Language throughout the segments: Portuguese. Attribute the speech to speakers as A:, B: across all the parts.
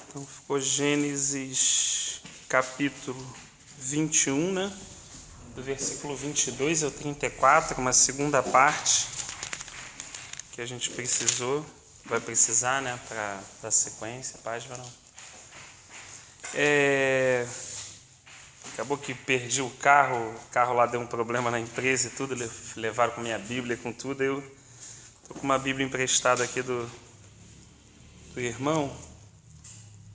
A: Então ficou Gênesis capítulo 21, né? Do versículo 22 ao 34, uma segunda parte que a gente vai precisar, né, para dar sequência. Paz, varão. Acabou que perdi o carro lá deu um problema na empresa e tudo, levaram com minha Bíblia, com tudo. Eu tô com uma Bíblia emprestada aqui do irmão.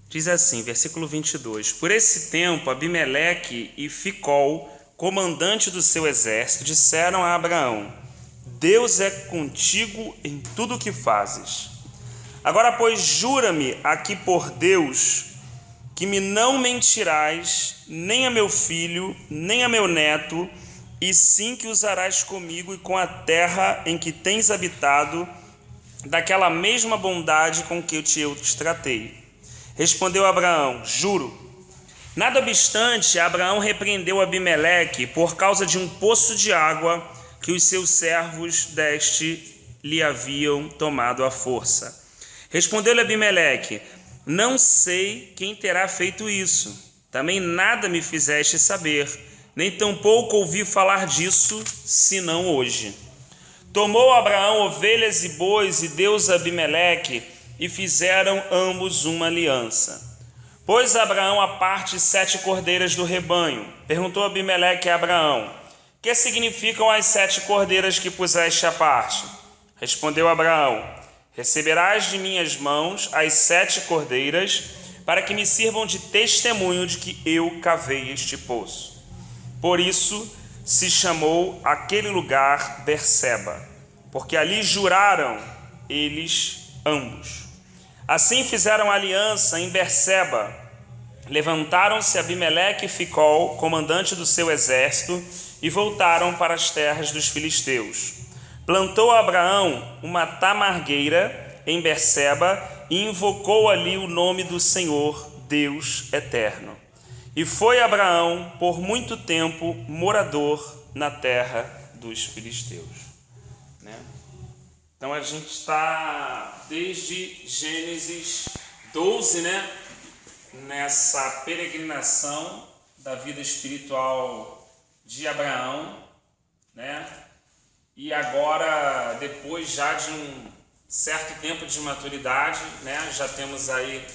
A: Diz assim, versículo 22: Por esse tempo, Abimeleque e Ficol, comandante do seu exército, disseram a Abraão: Deus é contigo em tudo o que fazes. Agora, pois, jura-me aqui por Deus que me não mentirás, nem a meu filho, nem a meu neto, e sim que usarás comigo e com a terra em que tens habitado, daquela mesma bondade com que eu te tratei. Respondeu Abraão: Juro. Nada obstante, Abraão repreendeu Abimeleque por causa de um poço de água que os seus servos deste lhe haviam tomado à força. Respondeu-lhe Abimeleque: Não sei quem terá feito isso. Também nada me fizeste saber, nem tampouco ouvi falar disso, senão hoje. Tomou Abraão ovelhas e bois e deu-os a Abimeleque, e fizeram ambos uma aliança. Pôs Abraão à parte 7 cordeiras do rebanho. Perguntou Abimeleque a Abraão: Que significam as 7 cordeiras que puseste à parte? Respondeu Abraão: Receberás de minhas mãos as 7 cordeiras, para que me sirvam de testemunho de que eu cavei este poço. Por isso se chamou aquele lugar Berseba, porque ali juraram eles ambos. Assim fizeram aliança em Berseba. Levantaram-se Abimeleque e Ficol, comandante do seu exército, e voltaram para as terras dos filisteus. Plantou Abraão uma tamargueira em Berseba e invocou ali o nome do Senhor, Deus eterno. E foi Abraão por muito tempo morador na terra dos filisteus. Então a gente está desde Gênesis 12, né, nessa peregrinação da vida espiritual de Abraão, né? E agora, depois já de um certo tempo de maturidade, né, já temos aí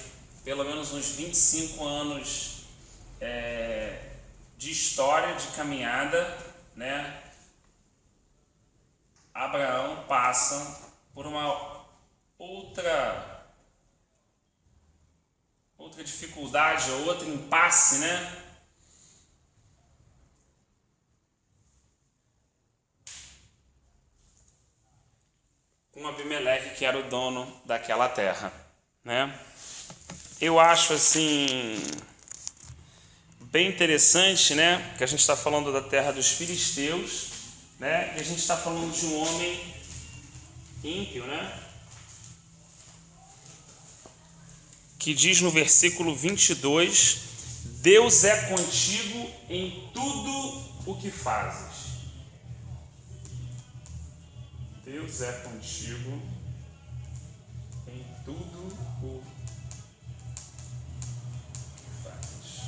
A: pelo menos uns 25 anos de história, de caminhada, né? Abraão passa por uma outra dificuldade, outro impasse, né? Com Abimeleque, que era o dono daquela terra, né? Eu acho assim bem interessante, né? Que a gente está falando da terra dos filisteus, né? E a gente está falando de um homem ímpio, né? Que diz no versículo 22: Deus é contigo em tudo o que fazes. Deus é contigo em tudo o que fazes.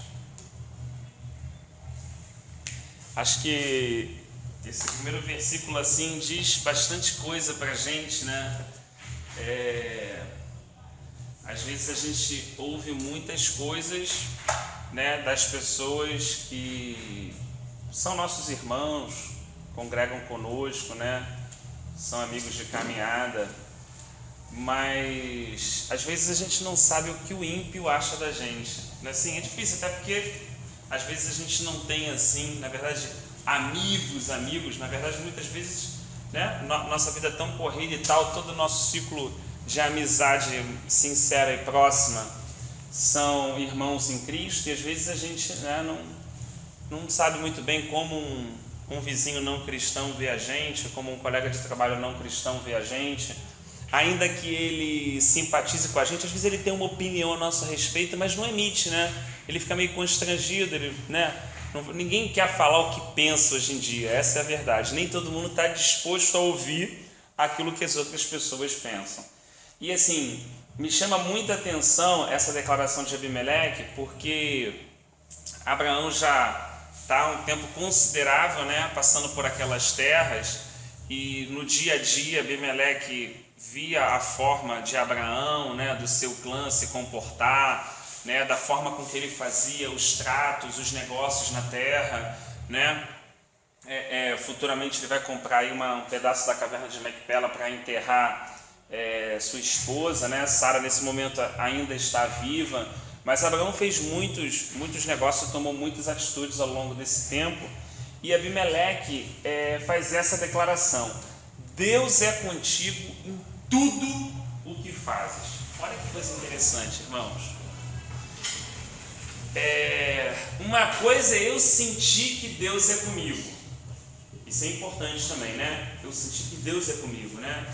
A: Acho que esse primeiro versículo assim diz bastante coisa pra gente, né? Às vezes a gente ouve muitas coisas, né, das pessoas que são nossos irmãos, congregam conosco, né? São amigos de caminhada, mas às vezes a gente não sabe o que o ímpio acha da gente. Assim, é difícil, até porque às vezes a gente não tem assim, na verdade, amigos, na verdade muitas vezes, né, nossa vida é tão corrida e tal, todo o nosso ciclo de amizade sincera e próxima são irmãos em Cristo, e às vezes a gente, né, não sabe muito bem como um vizinho não cristão vê a gente, como um colega de trabalho não cristão vê a gente. Ainda que ele simpatize com a gente, às vezes ele tem uma opinião a nosso respeito, mas não emite, né? Ele fica meio constrangido, né? Ninguém quer falar o que pensa hoje em dia, essa é a verdade. Nem todo mundo está disposto a ouvir aquilo que as outras pessoas pensam. E assim, Me chama muita atenção essa declaração de Abimeleque, porque Abraão já está há um tempo considerável, né, passando por aquelas terras, e no dia a dia Abimeleque via a forma de Abraão, né, do seu clã se comportar, né, da forma com que ele fazia os tratos, os negócios na terra, né. Futuramente ele vai comprar aí um pedaço da caverna de Macpela para enterrar sua esposa, né? Sara nesse momento ainda está viva, mas Abraão fez muitos negócios, tomou muitas atitudes ao longo desse tempo, e Abimeleque faz essa declaração: Deus é contigo em tudo o que fazes. Olha que coisa interessante, irmãos. Uma coisa é eu sentir que Deus é comigo. Isso é importante também, né? Eu senti que Deus é comigo, né?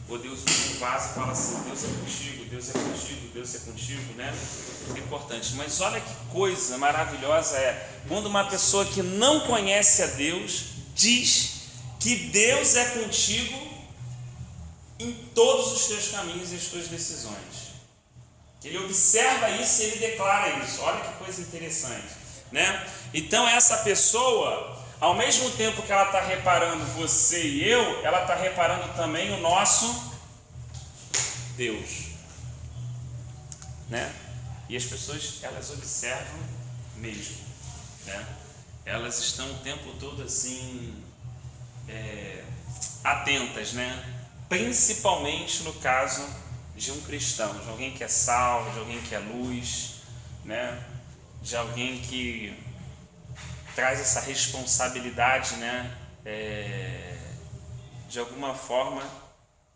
A: Ou Deus usa um vaso e fala assim: Deus é contigo, Deus é contigo, Deus é contigo, né? Isso é importante. Mas olha que coisa maravilhosa quando uma pessoa que não conhece a Deus diz que Deus é contigo em todos os teus caminhos e as tuas decisões. Ele observa isso e ele declara isso. Olha que coisa interessante, né? Então essa pessoa, ao mesmo tempo que ela está reparando você e eu, ela está reparando também o nosso Deus, né? E as pessoas, elas observam mesmo, né? Elas estão o tempo todo assim, atentas, né? Principalmente no caso de um cristão, de alguém que é sal, de alguém que é luz, né? De alguém que traz essa responsabilidade, né? De alguma forma,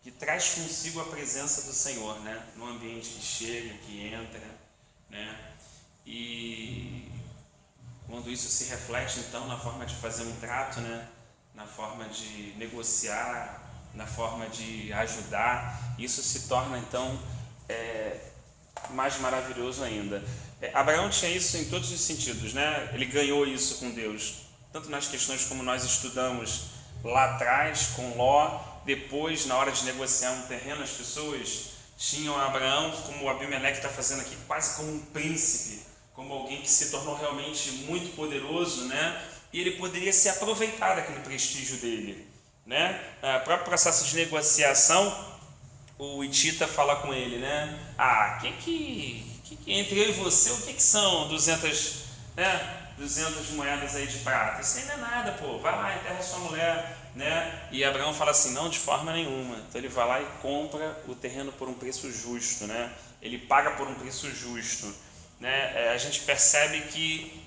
A: que traz consigo a presença do Senhor, né? No ambiente que chega, que entra, né? E quando isso se reflete, então, na forma de fazer um trato, né? Na forma de negociar, na forma de ajudar, isso se torna, então, mais maravilhoso ainda. Abraão tinha isso em todos os sentidos, né? Ele ganhou isso com Deus, tanto nas questões como nós estudamos lá atrás com Ló. Depois, na hora de negociar um terreno, as pessoas tinham Abraão, como o Abimeleque está fazendo aqui, quase como um príncipe, como alguém que se tornou realmente muito poderoso, né? E ele poderia se aproveitar daquele prestígio dele, né? O próprio processo de negociação, o Hitita fala com ele, né? Entre eu e você, o que são 200 moedas aí de prata? Isso aí não é nada, pô. Vai lá, enterra sua mulher, né? E Abraão fala assim: não, de forma nenhuma. Então ele vai lá e compra o terreno por um preço justo, né? Ele paga por um preço justo, né? A gente percebe que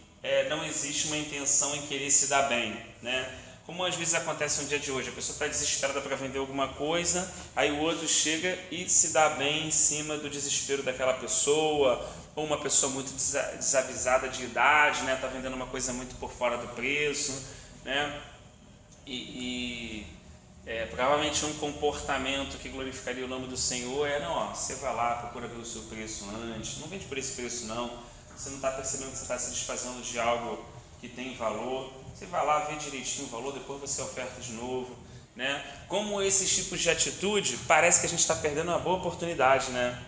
A: não existe uma intenção em querer se dar bem, né? Como às vezes acontece no dia de hoje, a pessoa está desesperada para vender alguma coisa, aí o outro chega e se dá bem em cima do desespero daquela pessoa, ou uma pessoa muito desavisada de idade, né? Está vendendo uma coisa muito por fora do preço, né? Provavelmente um comportamento que glorificaria o nome do Senhor você vai lá, procura ver o seu preço antes, não vende por esse preço não, você não está percebendo que você está se desfazendo de algo que tem valor, você vai lá ver direitinho o valor, depois você oferta de novo, né? Como esses tipos de atitude, parece que a gente está perdendo uma boa oportunidade, né?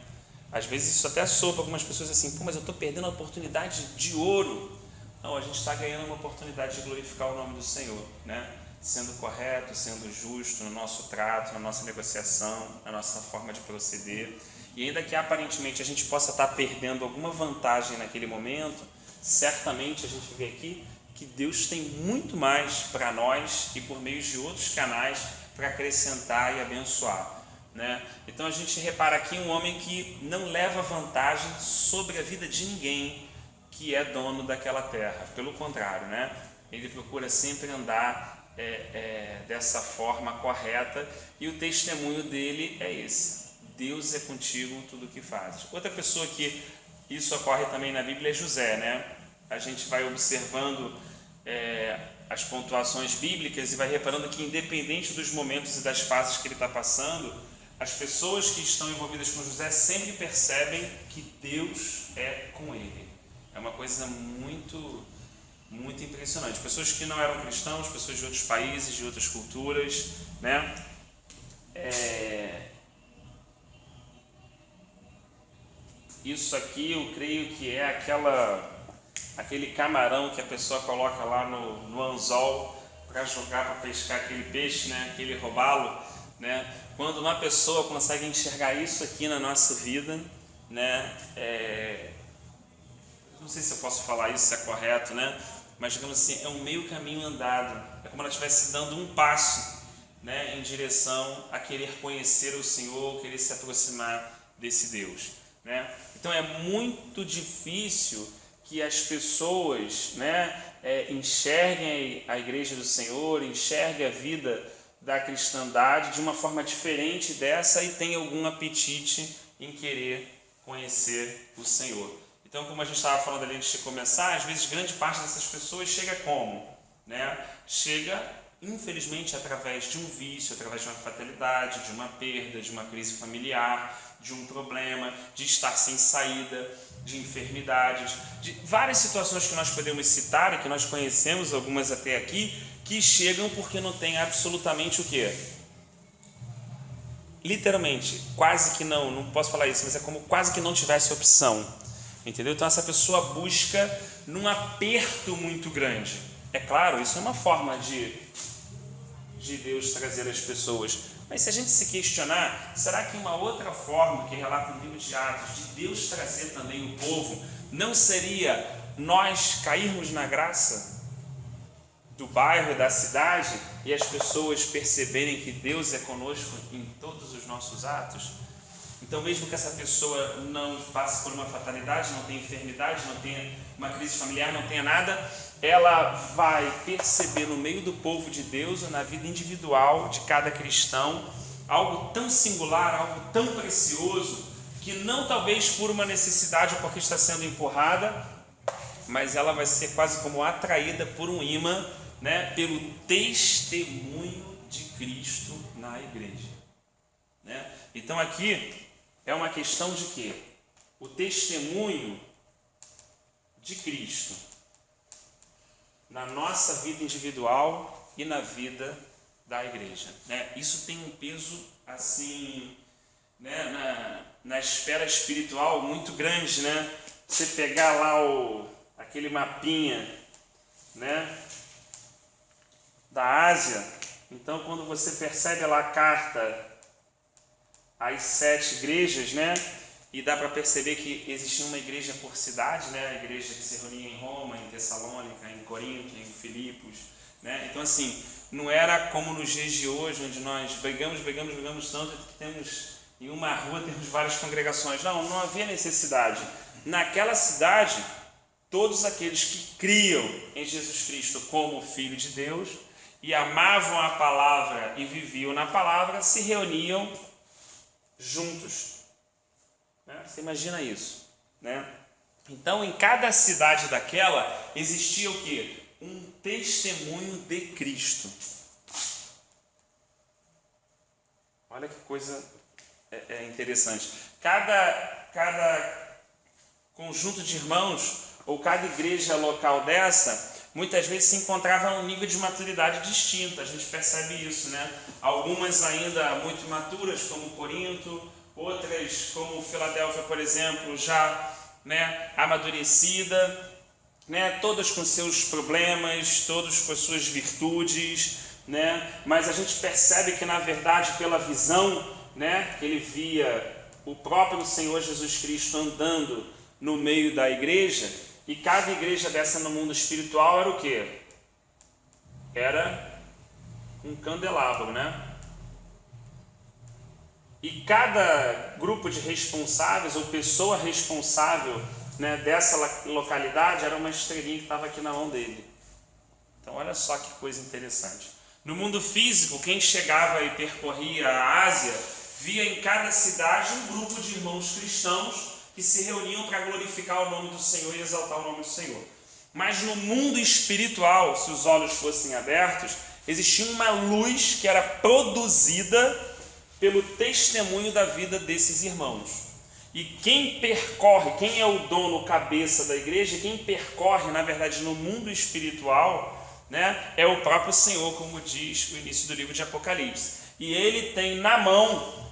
A: Às vezes isso até soa para algumas pessoas assim: pô, mas eu estou perdendo uma oportunidade de ouro. Não, a gente está ganhando uma oportunidade de glorificar o nome do Senhor, né? Sendo correto, sendo justo no nosso trato, na nossa negociação, na nossa forma de proceder. E ainda que aparentemente a gente possa estar perdendo alguma vantagem naquele momento, certamente a gente vê aqui que Deus tem muito mais para nós e por meio de outros canais para acrescentar e abençoar, né? Então a gente repara aqui um homem que não leva vantagem sobre a vida de ninguém que é dono daquela terra. Pelo contrário, né? Ele procura sempre andar dessa forma correta, e o testemunho dele é esse: Deus é contigo em tudo o que fazes. Outra pessoa que isso ocorre também na Bíblia é José, né? A gente vai observando as pontuações bíblicas e vai reparando que, independente dos momentos e das fases que ele está passando, as pessoas que estão envolvidas com José sempre percebem que Deus é com ele. É uma coisa muito impressionante. Pessoas que não eram cristãos, pessoas de outros países, de outras culturas, né? Isso aqui eu creio que é aquele camarão que a pessoa coloca lá no anzol para jogar, para pescar aquele peixe, né? Aquele robalo, né? Quando uma pessoa consegue enxergar isso aqui na nossa vida, né? Não sei se eu posso falar isso, se é correto, né? Mas digamos assim, é um meio caminho andado. É como ela estivesse dando um passo, né, em direção a querer conhecer o Senhor, querer se aproximar desse Deus, né? Então é muito difícil que as pessoas, né, enxerguem a igreja do Senhor, enxerguem a vida da cristandade de uma forma diferente dessa e tenham algum apetite em querer conhecer o Senhor. Então, como a gente estava falando ali antes de começar, às vezes grande parte dessas pessoas chega como? Né? Chega, infelizmente, através de um vício, através de uma fatalidade, de uma perda, de uma crise familiar, de um problema, de estar sem saída, de enfermidades, de várias situações que nós podemos citar e que nós conhecemos, algumas até aqui, que chegam porque não tem absolutamente o quê? Literalmente, quase que não posso falar isso, mas é como quase que não tivesse opção. Entendeu? Então essa pessoa busca num aperto muito grande. É claro, isso é uma forma de Deus trazer as pessoas. Mas se a gente se questionar, será que uma outra forma que relata o livro de Atos de Deus trazer também o povo não seria nós cairmos na graça do bairro e da cidade e as pessoas perceberem que Deus é conosco em todos os nossos atos? Então, mesmo que essa pessoa não passe por uma fatalidade, não tenha enfermidade, não tenha uma crise familiar, não tenha nada, ela vai perceber no meio do povo de Deus, ou na vida individual de cada cristão, algo tão singular, algo tão precioso, que não talvez por uma necessidade ou porque está sendo empurrada, mas ela vai ser quase como atraída por um imã, né, pelo testemunho de Cristo na igreja. Né? Então, aqui é uma questão de quê? O testemunho de Cristo na nossa vida individual e na vida da igreja, né? Isso tem um peso assim, né, na esfera espiritual muito grande, né? Você pegar lá aquele mapinha, né, da Ásia, então quando você percebe lá a carta às 7 igrejas, né? E dá para perceber que existia uma igreja por cidade, né? A igreja que se reunia em Roma, em Tessalônica, em Corinto, em Filipos, né? Então, assim, não era como nos dias de hoje, onde nós brigamos tanto que temos, em uma rua temos várias congregações. Não havia necessidade. Naquela cidade, todos aqueles que criam em Jesus Cristo como Filho de Deus e amavam a palavra e viviam na palavra, se reuniam juntos. Você imagina isso, né? Então, em cada cidade daquela existia o quê? Um testemunho de Cristo. Olha que coisa interessante. Cada conjunto de irmãos ou cada igreja local dessa, muitas vezes se encontrava em um nível de maturidade distinto. A gente percebe isso, né? Algumas ainda muito imaturas, como Corinto, outras, como Filadélfia, por exemplo, já, né, amadurecida, né, todas com seus problemas, todas com as suas virtudes, né? Mas a gente percebe que, na verdade, pela visão, né, que ele via o próprio Senhor Jesus Cristo andando no meio da igreja, e cada igreja dessa no mundo espiritual era o quê? Era um candelabro, né? E cada grupo de responsáveis ou pessoa responsável, né, dessa localidade era uma estrelinha que estava aqui na mão dele. Então olha só que coisa interessante. No mundo físico, quem chegava e percorria a Ásia, via em cada cidade um grupo de irmãos cristãos que se reuniam para glorificar o nome do Senhor e exaltar o nome do Senhor. Mas no mundo espiritual, se os olhos fossem abertos, existia uma luz que era produzida pelo testemunho da vida desses irmãos. E quem percorre, quem é o dono, o cabeça da igreja, quem percorre, na verdade, no mundo espiritual, né, é o próprio Senhor, como diz o início do livro de Apocalipse. E ele tem na mão,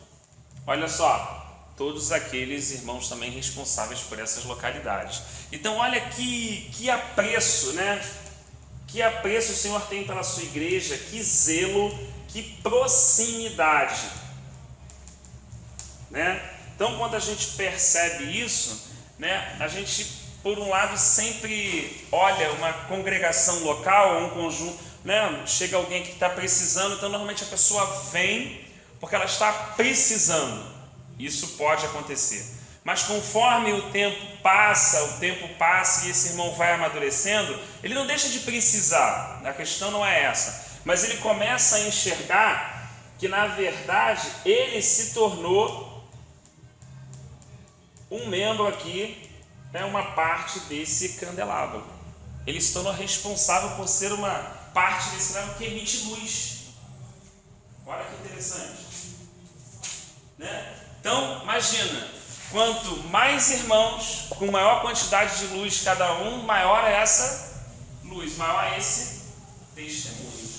A: olha só, todos aqueles irmãos também responsáveis por essas localidades. Então olha que apreço, né? Que apreço o Senhor tem pela sua igreja, que zelo, que proximidade, né? Então quando a gente percebe isso, né, a gente por um lado sempre olha uma congregação local, um conjunto, né? Chega alguém que está precisando, então normalmente a pessoa vem porque ela está precisando. Isso pode acontecer. Mas conforme o tempo passa e esse irmão vai amadurecendo, ele não deixa de precisar. A questão não é essa. Mas ele começa a enxergar que na verdade ele se tornou um membro aqui, né, uma parte desse candelabro. Ele se tornou responsável por ser uma parte desse candelabro que emite luz. Olha que interessante, né? Então, imagina, quanto mais irmãos, com maior quantidade de luz cada um, maior é essa luz, maior é esse testemunho,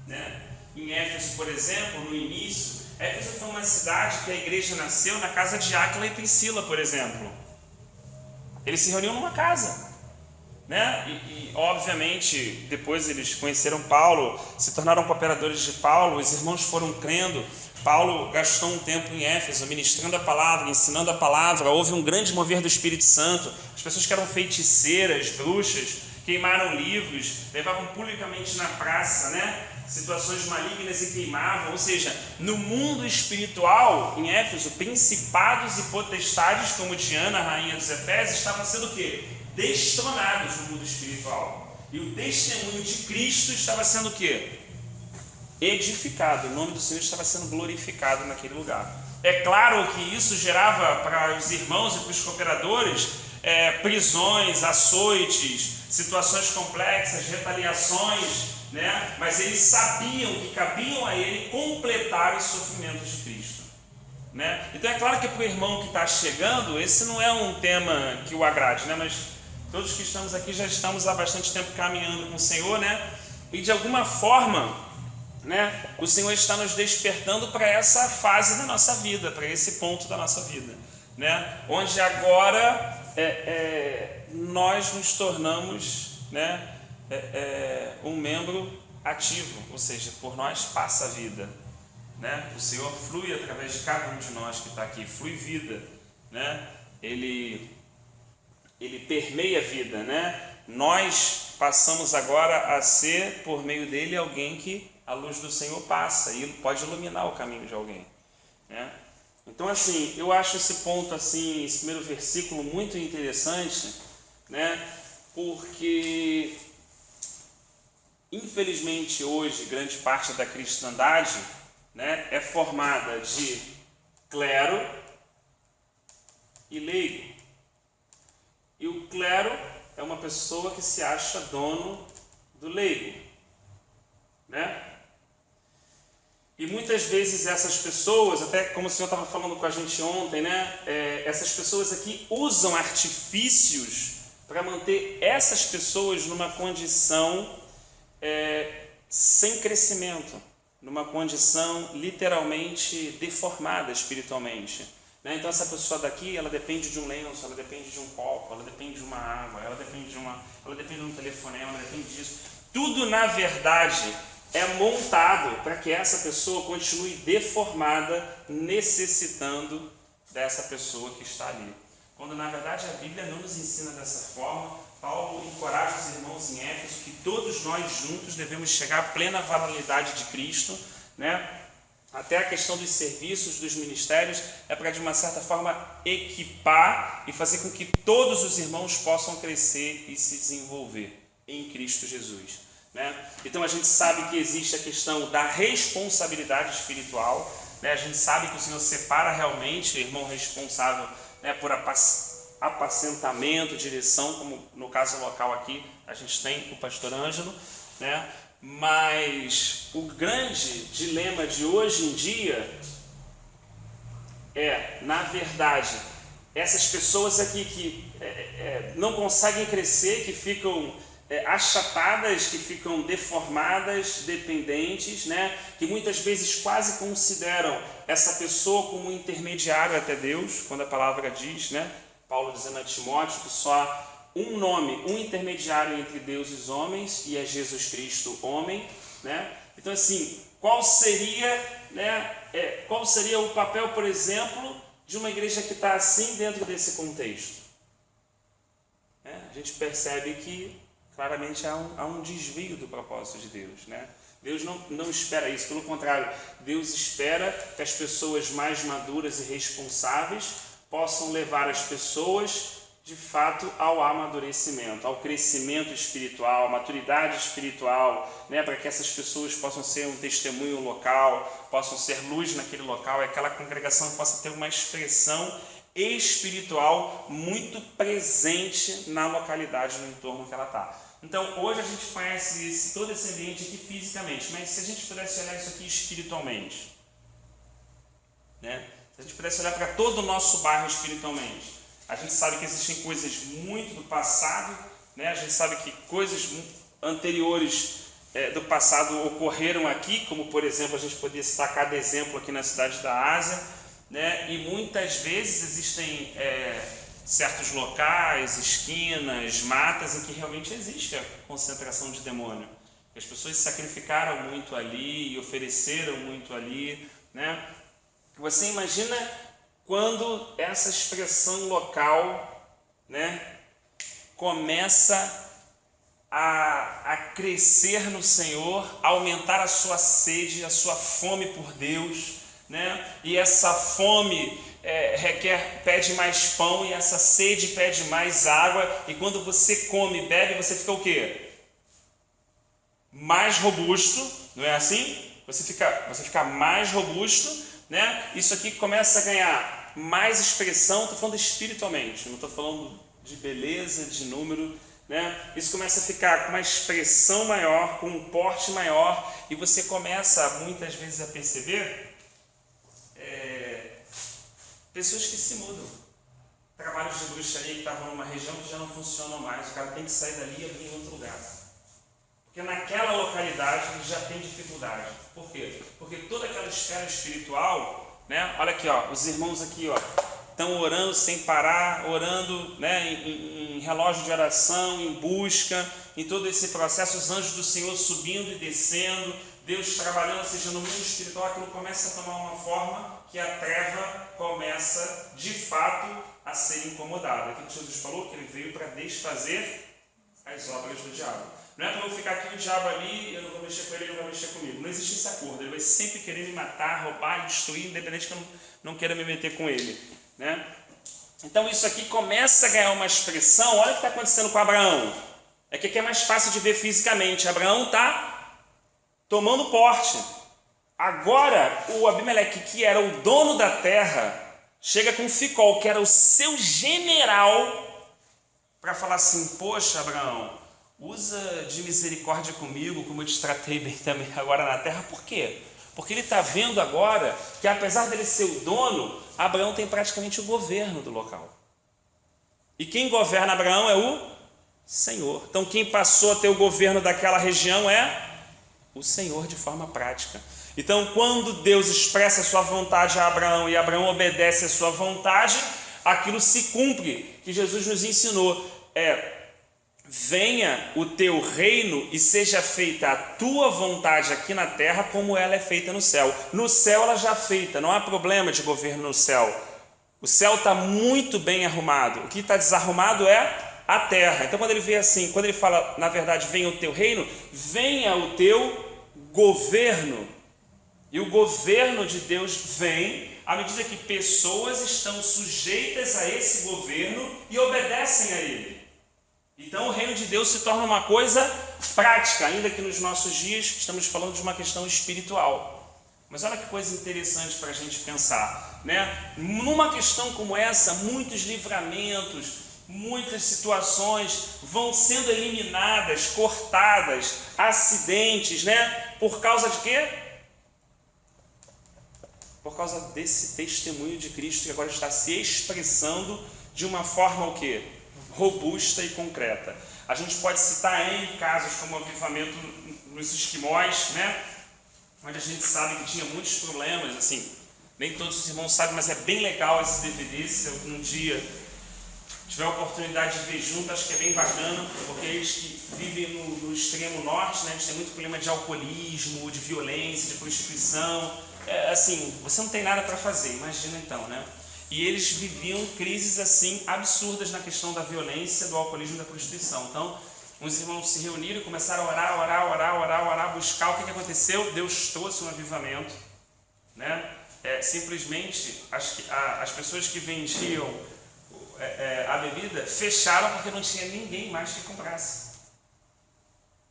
A: né? Em Éfeso, por exemplo, no início, Éfeso foi uma cidade que a igreja nasceu na casa de Áquila e Priscila, por exemplo. Eles se reuniam numa casa, né? E obviamente depois eles conheceram Paulo, se tornaram cooperadores de Paulo, os irmãos foram crendo. Paulo gastou um tempo em Éfeso ministrando a palavra, ensinando a palavra. Houve um grande mover do Espírito Santo. As pessoas que eram feiticeiras, bruxas, queimaram livros, levavam publicamente na praça, né, situações malignas e queimavam. Ou seja, no mundo espiritual, em Éfeso, principados e potestades como Diana, rainha dos Efésios, estavam sendo o quê? Destronados no mundo espiritual. E o testemunho de Cristo estava sendo o quê? Edificado. O nome do Senhor estava sendo glorificado naquele lugar. É claro que isso gerava para os irmãos e para os cooperadores prisões, açoites, situações complexas, retaliações, né? Mas eles sabiam que cabiam a ele completar os sofrimentos de Cristo, né? Então é claro que para o irmão que está chegando, esse não é um tema que o agrade, né? Mas todos que estamos aqui já estamos há bastante tempo caminhando com o Senhor, né? E de alguma forma, né, o Senhor está nos despertando para essa fase da nossa vida, para esse ponto da nossa vida, né? Onde agora nós nos tornamos, né, um membro ativo, ou seja, por nós passa a vida, né? O Senhor flui através de cada um de nós que está aqui, flui vida, né? Ele permeia a vida, né? Nós passamos agora a ser, por meio dele, alguém que a luz do Senhor passa e pode iluminar o caminho de alguém, né? Então, assim, eu acho esse ponto, assim, esse primeiro versículo muito interessante, né? Porque, infelizmente, hoje, grande parte da cristandade, né, é formada de clero e leigo. E o clero é uma pessoa que se acha dono do leigo, né? E muitas vezes essas pessoas, até como o Senhor estava falando com a gente ontem, né? Essas pessoas aqui usam artifícios para manter essas pessoas numa condição sem crescimento, numa condição literalmente deformada espiritualmente, né? Então essa pessoa daqui, ela depende de um lenço, ela depende de um copo, ela depende de uma água, ela depende de um telefonema, ela depende disso. Tudo na verdade é montado para que essa pessoa continue deformada, necessitando dessa pessoa que está ali. Quando na verdade a Bíblia não nos ensina dessa forma. Paulo encoraja os irmãos em Éfeso que todos nós juntos devemos chegar à plena validade de Cristo, né? Até a questão dos serviços, dos ministérios, é para de uma certa forma equipar e fazer com que todos os irmãos possam crescer e se desenvolver em Cristo Jesus, né? Então a gente sabe que existe a questão da responsabilidade espiritual, né? A gente sabe que o Senhor separa realmente o irmão responsável, né, por apacentamento, direção, como no caso local aqui a gente tem o pastor Ângelo, né? Mas o grande dilema de hoje em dia na verdade, essas pessoas aqui que não conseguem crescer, que ficam achatadas, que ficam deformadas, dependentes, né? Que muitas vezes quase consideram essa pessoa como um intermediário até Deus, quando a palavra diz, né? Paulo dizendo a Timóteo que só há um nome, um intermediário entre Deus e os homens, e é Jesus Cristo, homem, né? Então, assim, qual seria, né? Qual seria o papel, por exemplo, de uma igreja que está assim dentro desse contexto? A gente percebe que claramente há um desvio do propósito de Deus, né? Deus não espera isso, pelo contrário, Deus espera que as pessoas mais maduras e responsáveis possam levar as pessoas, de fato, ao amadurecimento, ao crescimento espiritual, à maturidade espiritual, né? Para que essas pessoas possam ser um testemunho local, possam ser luz naquele local, e aquela congregação possa ter uma expressão espiritual muito presente na localidade, no entorno que ela está. Então, hoje a gente conhece todo esse ambiente aqui fisicamente, mas se a gente pudesse olhar isso aqui espiritualmente, né? Se a gente pudesse olhar para todo o nosso bairro espiritualmente, a gente sabe que existem coisas muito do passado, né? A gente sabe que coisas anteriores do passado ocorreram aqui, como por exemplo, a gente poderia citar cada exemplo aqui na cidade da Ásia, né? E muitas vezes existem certos locais, esquinas, matas em que realmente existe a concentração de demônio. As pessoas se sacrificaram muito ali e ofereceram muito ali, né? Você imagina quando essa expressão local, né, começa a crescer no Senhor, a aumentar a sua sede, a sua fome por Deus, né? E essa fome pede mais pão, e essa sede pede mais água, e quando você come e bebe, você fica o quê? Mais robusto, não é assim? Você fica mais robusto, né? Isso aqui começa a ganhar mais expressão. Estou falando espiritualmente, não estou falando de beleza, de número, né? Isso começa a ficar com uma expressão maior, com um porte maior, e você começa muitas vezes a perceber pessoas que se mudam, trabalhos de bruxaria que estavam numa região que já não funcionam mais, o cara tem que sair dali e abrir em outro lugar, porque naquela localidade ele já tem dificuldade. Por quê? Porque toda aquela esfera espiritual, né? Olha aqui, ó, os irmãos aqui, ó, estão orando sem parar, orando, né, em relógio de oração, em busca, em todo esse processo, os anjos do Senhor subindo e descendo, Deus trabalhando, ou seja, no mundo espiritual aquilo começa a tomar uma forma que a treva começa, de fato, a ser incomodada. Aquilo que Jesus falou, que ele veio para desfazer as obras do diabo. Não é para eu ficar aqui o diabo ali, eu não vou mexer com ele, ele não vai mexer comigo. Não existe esse acordo. Ele vai sempre querer me matar, roubar, destruir, independente que eu não queira me meter com ele, né? Então isso aqui começa a ganhar uma expressão. Olha o que está acontecendo com Abraão. É que aqui é mais fácil de ver fisicamente. Abraão está tomando porte. Agora o Abimeleque, que era o dono da terra, chega com Ficol, que era o seu general, para falar assim: poxa, Abraão, usa de misericórdia comigo, como eu te tratei bem também agora na terra. Por quê? Porque ele está vendo agora que, apesar dele ser o dono, Abraão tem praticamente o governo do local. E quem governa Abraão é o Senhor. Então quem passou a ter o governo daquela região é o Senhor de forma prática. Então quando Deus expressa a sua vontade a Abraão e Abraão obedece a sua vontade, aquilo se cumpre, que Jesus nos ensinou. Venha o teu reino e seja feita a tua vontade aqui na terra como ela é feita no céu. No céu ela já é feita, não há problema de governo no céu. O céu está muito bem arrumado. O que está desarrumado é a terra. Então quando ele vê assim, quando ele fala, na verdade, venha o teu reino, venha o teu governo. E o governo de Deus vem à medida que pessoas estão sujeitas a esse governo e obedecem a ele. Então o reino de Deus se torna uma coisa prática, ainda que nos nossos dias estamos falando de uma questão espiritual. Mas olha que coisa interessante para a gente pensar, né? Numa questão como essa, muitos livramentos, muitas situações vão sendo eliminadas, cortadas, acidentes, né? Por causa de quê? Por causa desse testemunho de Cristo que agora está se expressando de uma forma o quê? Robusta e concreta. A gente pode citar em casos como o avivamento nos esquimós, né? Onde a gente sabe que tinha muitos problemas, assim, nem todos os irmãos sabem, mas é bem legal esse DVD, se algum dia tiver a oportunidade de ver junto, acho que é bem bacana, porque eles que vivem no extremo norte, né, a gente tem muito problema de alcoolismo, de violência, de prostituição, assim, você não tem nada para fazer, imagina então, né? E eles viviam crises assim absurdas na questão da violência, do alcoolismo e da prostituição. Então, os irmãos se reuniram e começaram a orar, buscar. O que aconteceu? Deus trouxe um avivamento, né? Simplesmente as pessoas que vendiam a bebida fecharam porque não tinha ninguém mais que comprasse.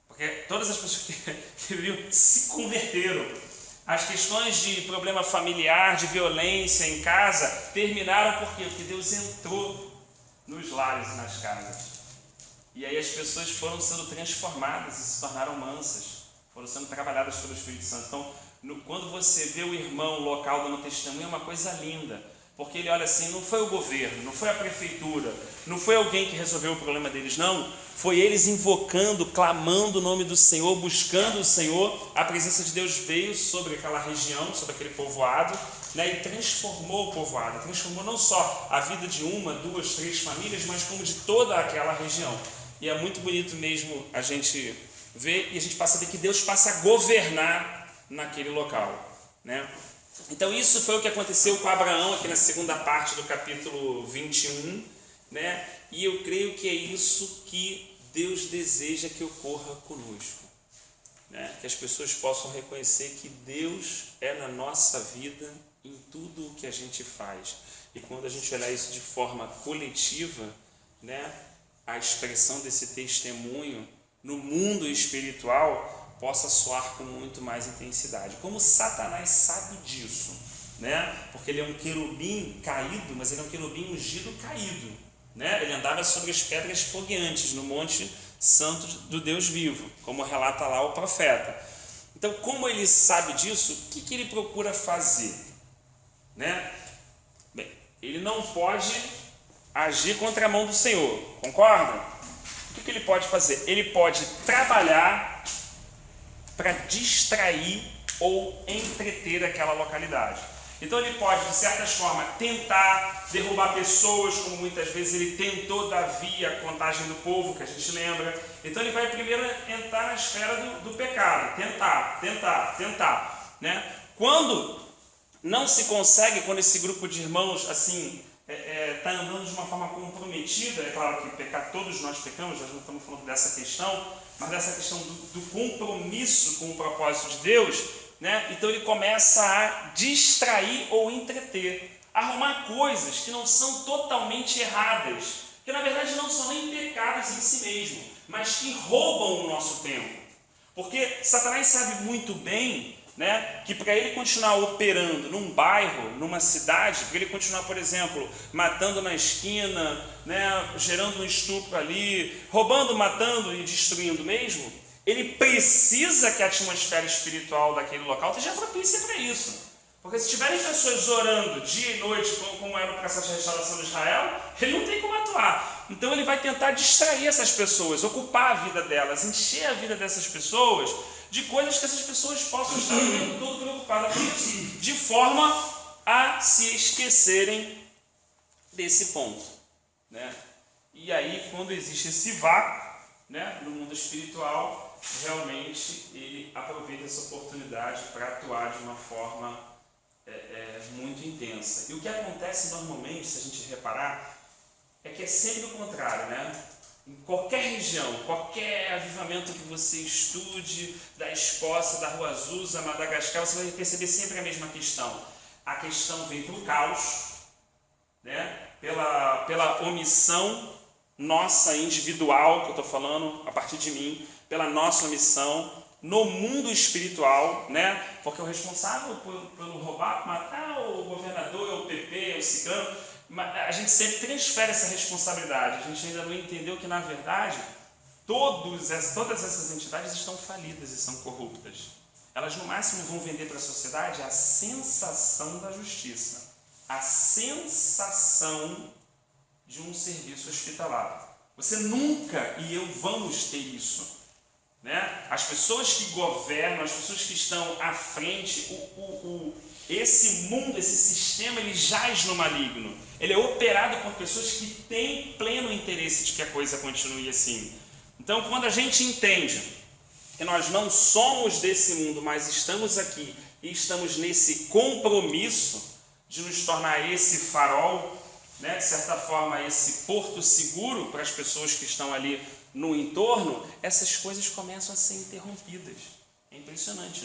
A: Porque todas as pessoas que viviam se converteram. As questões de problema familiar, de violência em casa, terminaram por quê? Porque Deus entrou nos lares e nas casas. E aí as pessoas foram sendo transformadas e se tornaram mansas, foram sendo trabalhadas pelo Espírito Santo. Então, quando você vê o irmão local dando testemunho, é uma coisa linda, porque ele olha assim, não foi o governo, não foi a prefeitura, não foi alguém que resolveu o problema deles, não, foi eles invocando, clamando o nome do Senhor, buscando o Senhor. A presença de Deus veio sobre aquela região, sobre aquele povoado, né, e transformou o povoado, transformou não só a vida de 1, 2, 3 famílias, mas como de toda aquela região. E é muito bonito mesmo a gente ver e a gente passa a ver que Deus passa a governar naquele local, né? Então isso foi o que aconteceu com Abraão aqui na segunda parte do capítulo 21, né? E eu creio que é isso que Deus deseja que ocorra conosco, né? Que as pessoas possam reconhecer que Deus é na nossa vida em tudo o que a gente faz. E quando a gente olhar isso de forma coletiva, né, a expressão desse testemunho no mundo espiritual possa soar com muito mais intensidade. Como Satanás sabe disso, né? Porque ele é um querubim caído, mas ele é um querubim ungido caído, né? Ele andava sobre as pedras fogueantes no Monte Santo do Deus vivo, como relata lá o profeta. Então, como ele sabe disso, o que ele procura fazer, né? Bem, ele não pode agir contra a mão do Senhor, concorda? O que ele pode fazer? Ele pode trabalhar para distrair ou entreter aquela localidade. Então ele pode, de certa forma, tentar derrubar pessoas, como muitas vezes ele tentou Davi, a contagem do povo, que a gente lembra. Então ele vai primeiro entrar na esfera do pecado, tentar, né? Quando não se consegue, quando esse grupo de irmãos assim está andando de uma forma comprometida, é claro que pecar, todos nós pecamos, nós não estamos falando dessa questão, mas dessa questão do compromisso com o propósito de Deus, né? Então ele começa a distrair ou entreter, arrumar coisas que não são totalmente erradas, que na verdade não são nem pecados em si mesmo, mas que roubam o nosso tempo. Porque Satanás sabe muito bem, né, que para ele continuar operando num bairro, numa cidade, para ele continuar, por exemplo, matando na esquina, né, gerando um estupro ali, roubando, matando e destruindo mesmo, ele precisa que a atmosfera espiritual daquele local esteja propícia para isso. Porque se tiverem pessoas orando dia e noite, como era o processo de restauração de Israel, ele não tem como atuar. Então ele vai tentar distrair essas pessoas, ocupar a vida delas, encher a vida dessas pessoas de coisas que essas pessoas possam estar o tempo todo preocupadas com isso, de forma a se esquecerem desse ponto, né? E aí, quando existe esse vácuo, né, no mundo espiritual, realmente ele aproveita essa oportunidade para atuar de uma forma muito intensa. E o que acontece normalmente, se a gente reparar, é que é sempre o contrário, né? Em qualquer região, qualquer avivamento que você estude, da Escócia, da Rua Azusa, Madagascar, você vai perceber sempre a mesma questão. A questão vem pelo caos, né? Pela omissão nossa individual, que eu estou falando a partir de mim, pela nossa omissão no mundo espiritual, né? Porque o responsável pelo roubar, matar o governador, é o PP, é o cigano. A gente sempre transfere essa responsabilidade. A gente ainda não entendeu que, na verdade, todas essas entidades estão falidas e são corruptas. Elas, no máximo, vão vender para a sociedade a sensação da justiça, a sensação de um serviço hospitalar. Você nunca e eu vamos ter isso. Né? As pessoas que governam, as pessoas que estão à frente, esse mundo, esse sistema, ele jaz no maligno. Ele é operado por pessoas que têm pleno interesse de que a coisa continue assim. Então, quando a gente entende que nós não somos desse mundo, mas estamos aqui e estamos nesse compromisso de nos tornar esse farol, né, de certa forma, esse porto seguro para as pessoas que estão ali no entorno, essas coisas começam a ser interrompidas. É impressionante.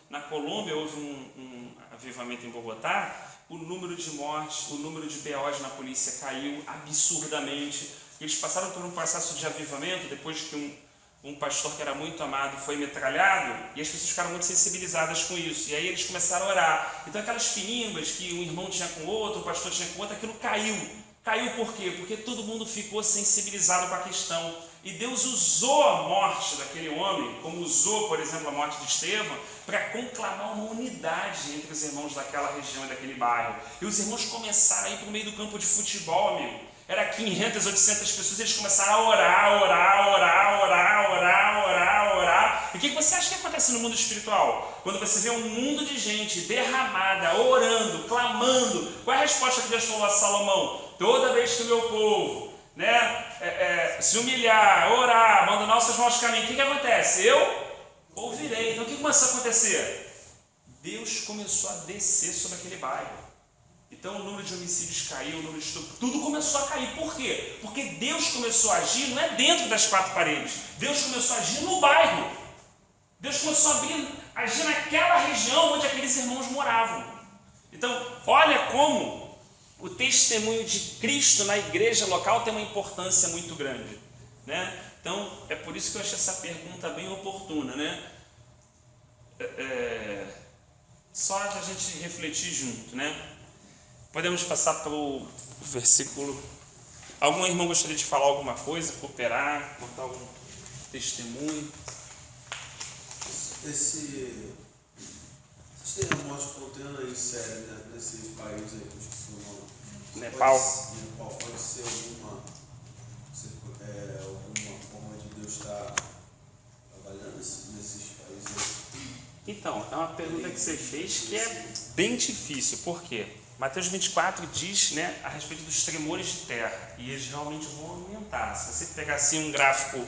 A: Na Colômbia houve um avivamento em Bogotá, o número de mortes, o número de BOs na polícia caiu absurdamente. Eles passaram por um processo de avivamento depois que um pastor que era muito amado foi metralhado, e as pessoas ficaram muito sensibilizadas com isso, e aí eles começaram a orar. Então aquelas pinimbas que um irmão tinha com outro, o pastor tinha com outro, aquilo caiu. Caiu por quê? Porque todo mundo ficou sensibilizado com a questão. E Deus usou a morte daquele homem, como usou, por exemplo, a morte de Estevão, para conclamar uma unidade entre os irmãos daquela região e daquele bairro. E os irmãos começaram a ir para o meio do campo de futebol, amigo. Era 500, 800 pessoas, e eles começaram a orar. E o que você acha que acontece no mundo espiritual? Quando você vê um mundo de gente derramada, orando, clamando, qual é a resposta que Deus falou a Salomão? Toda vez que o meu povo, né, se humilhar, orar, abandonar os seus maus caminhos, o que acontece? Eu ouvirei. Então o que começou a acontecer? Deus começou a descer sobre aquele bairro. Então o número de homicídios caiu, o número de estupro, tudo começou a cair. Por quê? Porque Deus começou a agir, não é dentro das quatro paredes. Deus começou a agir no bairro. Deus começou a agir naquela região onde aqueles irmãos moravam. Então, olha como o testemunho de Cristo na igreja local tem uma importância muito grande, né? Então, é por isso que eu achei essa pergunta bem oportuna, né? Só a gente refletir junto, né? Podemos passar para o versículo. Algum irmão gostaria de falar alguma coisa, cooperar, contar algum testemunho?
B: Vocês têm a morte espontânea aí sério, né, nesse país aí, que eu esqueci o nome.
A: Nepal.
B: Nepal pode ser alguma forma de Deus estar trabalhando nesses países aí?
A: Então, é uma pergunta que você fez que é bem difícil. Por quê? Mateus 24 diz, né, a respeito dos tremores de terra, e eles realmente vão aumentar. Se você pegar assim um gráfico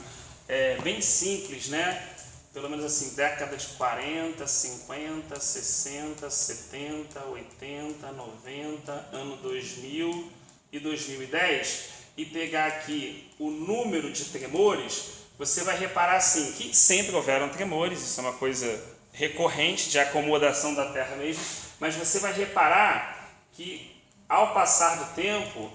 A: bem simples, né, pelo menos assim, década de 40, 50, 60, 70, 80, 90, ano 2000 e 2010, e pegar aqui o número de tremores, você vai reparar assim, que sempre houveram tremores, isso é uma coisa recorrente de acomodação da terra mesmo, mas você vai reparar que ao passar do tempo,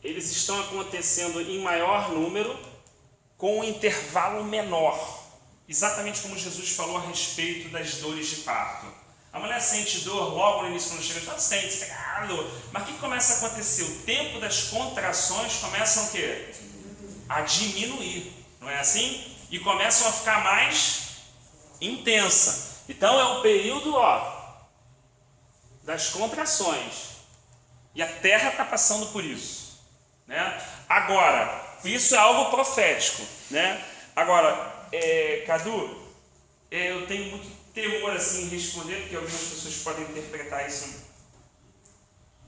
A: eles estão acontecendo em maior número, com um intervalo menor, exatamente como Jesus falou a respeito das dores de parto. A mulher sente dor logo no início, quando chega, ela sente dor, mas o que começa a acontecer? O tempo das contrações começam o quê? A diminuir, não é assim? E começam a ficar mais intensa. Então é o período das contrações, e a Terra está passando por isso, né? Agora, isso é algo profético, né? Agora, Cadu, eu tenho muito temor assim, em responder, porque algumas pessoas podem interpretar isso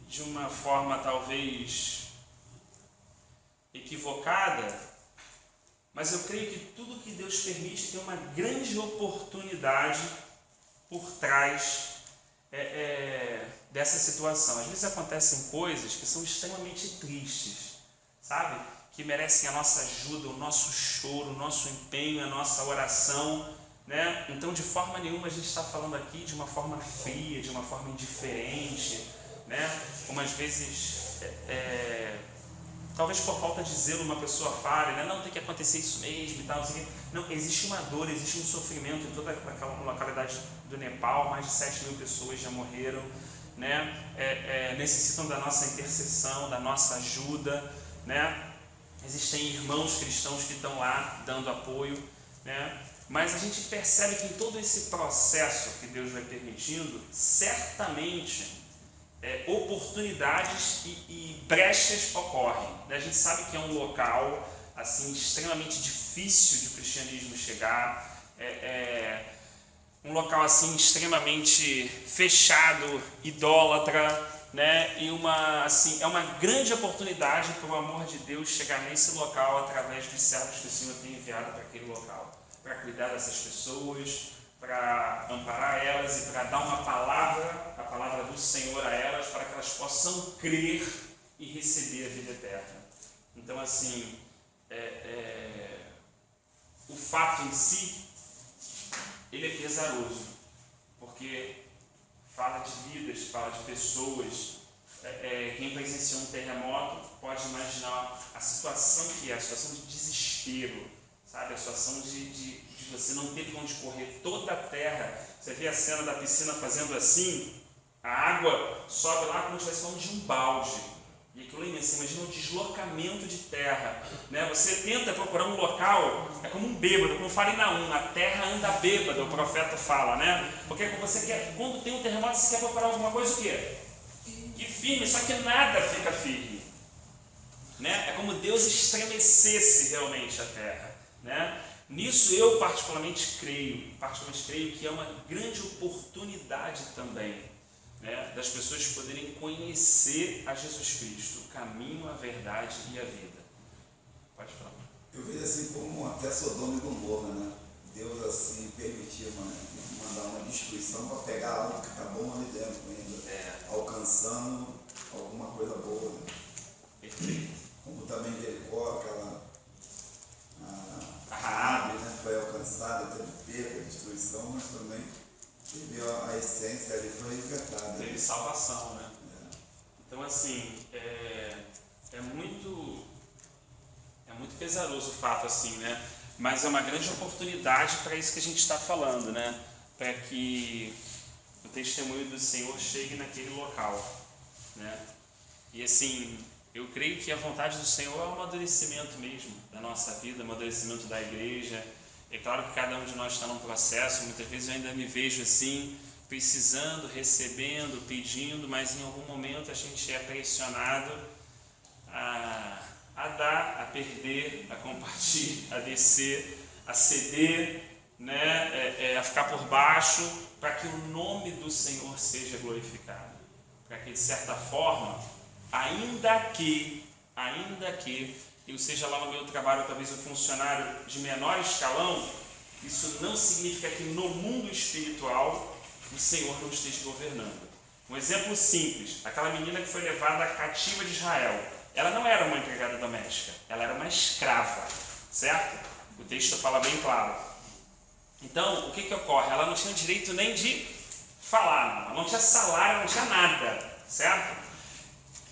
A: de uma forma talvez equivocada, mas eu creio que tudo que Deus permite tem uma grande oportunidade por trás dessa situação. Às vezes acontecem coisas que são extremamente tristes, sabe? Que merecem a nossa ajuda, o nosso choro, o nosso empenho, a nossa oração, né? Então, de forma nenhuma, a gente está falando aqui de uma forma fria, de uma forma indiferente, né? Como às vezes, talvez por falta de zelo, uma pessoa fale, né? Não, tem que acontecer isso mesmo e tal, assim. Não, existe uma dor, existe um sofrimento em toda aquela localidade do Nepal, mais de 7.000 pessoas já morreram, né? Necessitam da nossa intercessão, da nossa ajuda, né? Existem irmãos cristãos que estão lá dando apoio, né? Mas a gente percebe que em todo esse processo que Deus vai permitindo, certamente oportunidades e brechas ocorrem. A gente sabe que é um local assim extremamente difícil de o cristianismo chegar, um local assim extremamente fechado, idólatra, né? E é uma grande oportunidade para o amor de Deus chegar nesse local através dos servos que o Senhor tem enviado para aquele local, para cuidar dessas pessoas, para amparar elas e para dar uma palavra, a palavra do Senhor a elas, para que elas possam crer e receber a vida eterna. Então, assim, o fato em si, ele é pesaroso, porque fala de vidas, fala de pessoas. Quem presenciou um terremoto pode imaginar a situação que é, a situação de desespero, sabe? A situação de você não ter para onde correr, toda a terra. Você vê a cena da piscina fazendo assim, a água sobe lá como se estivesse falando de um balde. E aquilo é imenso, imagina o deslocamento de terra, né? Você tenta procurar um local, é como um bêbado, como Farinaum, a terra anda bêbada, o profeta fala, né? Porque você quer, quando tem um terremoto, você quer procurar alguma coisa o quê? Que firme, só que nada fica firme, né? É como Deus estremecesse realmente a terra, né? Nisso eu particularmente creio que é uma grande oportunidade também, né, das pessoas poderem conhecer a Jesus Cristo, o caminho, a verdade e a vida. Pode falar.
C: Eu vejo assim como até Sodoma e Gomorra, né? Deus assim permitiu mandar uma destruição para pegar algo que está bom ali dentro ainda, alcançando alguma coisa boa. Né?
A: Perfeito.
C: Como também Jericó, a
A: Raabe,
C: né? Foi alcançada, teve perda, destruição, mas também teve a essência ali, foi resgatada.
A: Teve salvação, né? Então, assim, é muito pesaroso o fato, assim, né? Mas é uma grande oportunidade para isso que a gente está falando, né? Para que o testemunho do Senhor chegue naquele local, né? E, assim, eu creio que a vontade do Senhor é o amadurecimento mesmo da nossa vida, o amadurecimento da igreja. É claro que cada um de nós está num processo, muitas vezes eu ainda me vejo assim, precisando, recebendo, pedindo, mas em algum momento a gente é pressionado a dar, a perder, a compartilhar, a descer, a ceder, né? A ficar por baixo, para que o nome do Senhor seja glorificado. Para que, de certa forma, ainda que eu seja lá no meu trabalho, talvez um funcionário de menor escalão, isso não significa que no mundo espiritual o Senhor não esteja governando. Um exemplo simples, aquela menina que foi levada cativa de Israel, ela não era uma empregada doméstica, ela era uma escrava, certo? O texto fala bem claro. Então, o que ocorre? Ela não tinha direito nem de falar, ela não tinha salário, não tinha nada, certo?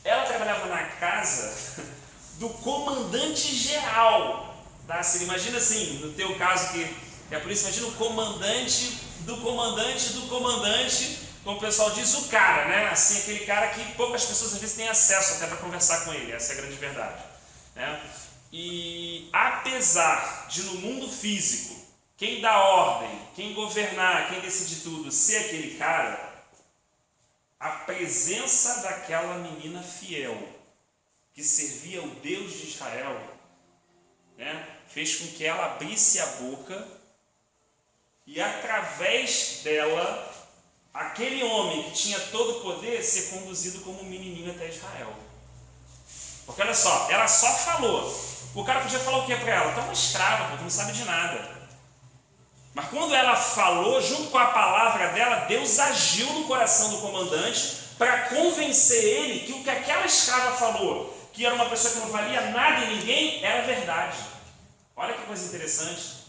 A: Ela trabalhava na casa do comandante geral da Síria. Imagina assim, no teu caso que a polícia, imagina o comandante do comandante do comandante, como o pessoal diz, o cara, né? Assim, aquele cara que poucas pessoas às vezes têm acesso até para conversar com ele, essa é a grande verdade, né? E apesar de no mundo físico, quem dá ordem, quem governar, quem decide tudo, ser aquele cara, a presença daquela menina fiel, que servia ao Deus de Israel, né, fez com que ela abrisse a boca e através dela, aquele homem que tinha todo o poder ser conduzido como um menininho até Israel. Porque olha só, ela só falou. O cara podia falar o que para ela? Tu é uma escrava, porque não sabe de nada. Mas quando ela falou, junto com a palavra dela, Deus agiu no coração do comandante para convencer ele que o que aquela escrava falou, que era uma pessoa que não valia nada em ninguém, era verdade. Olha que coisa interessante.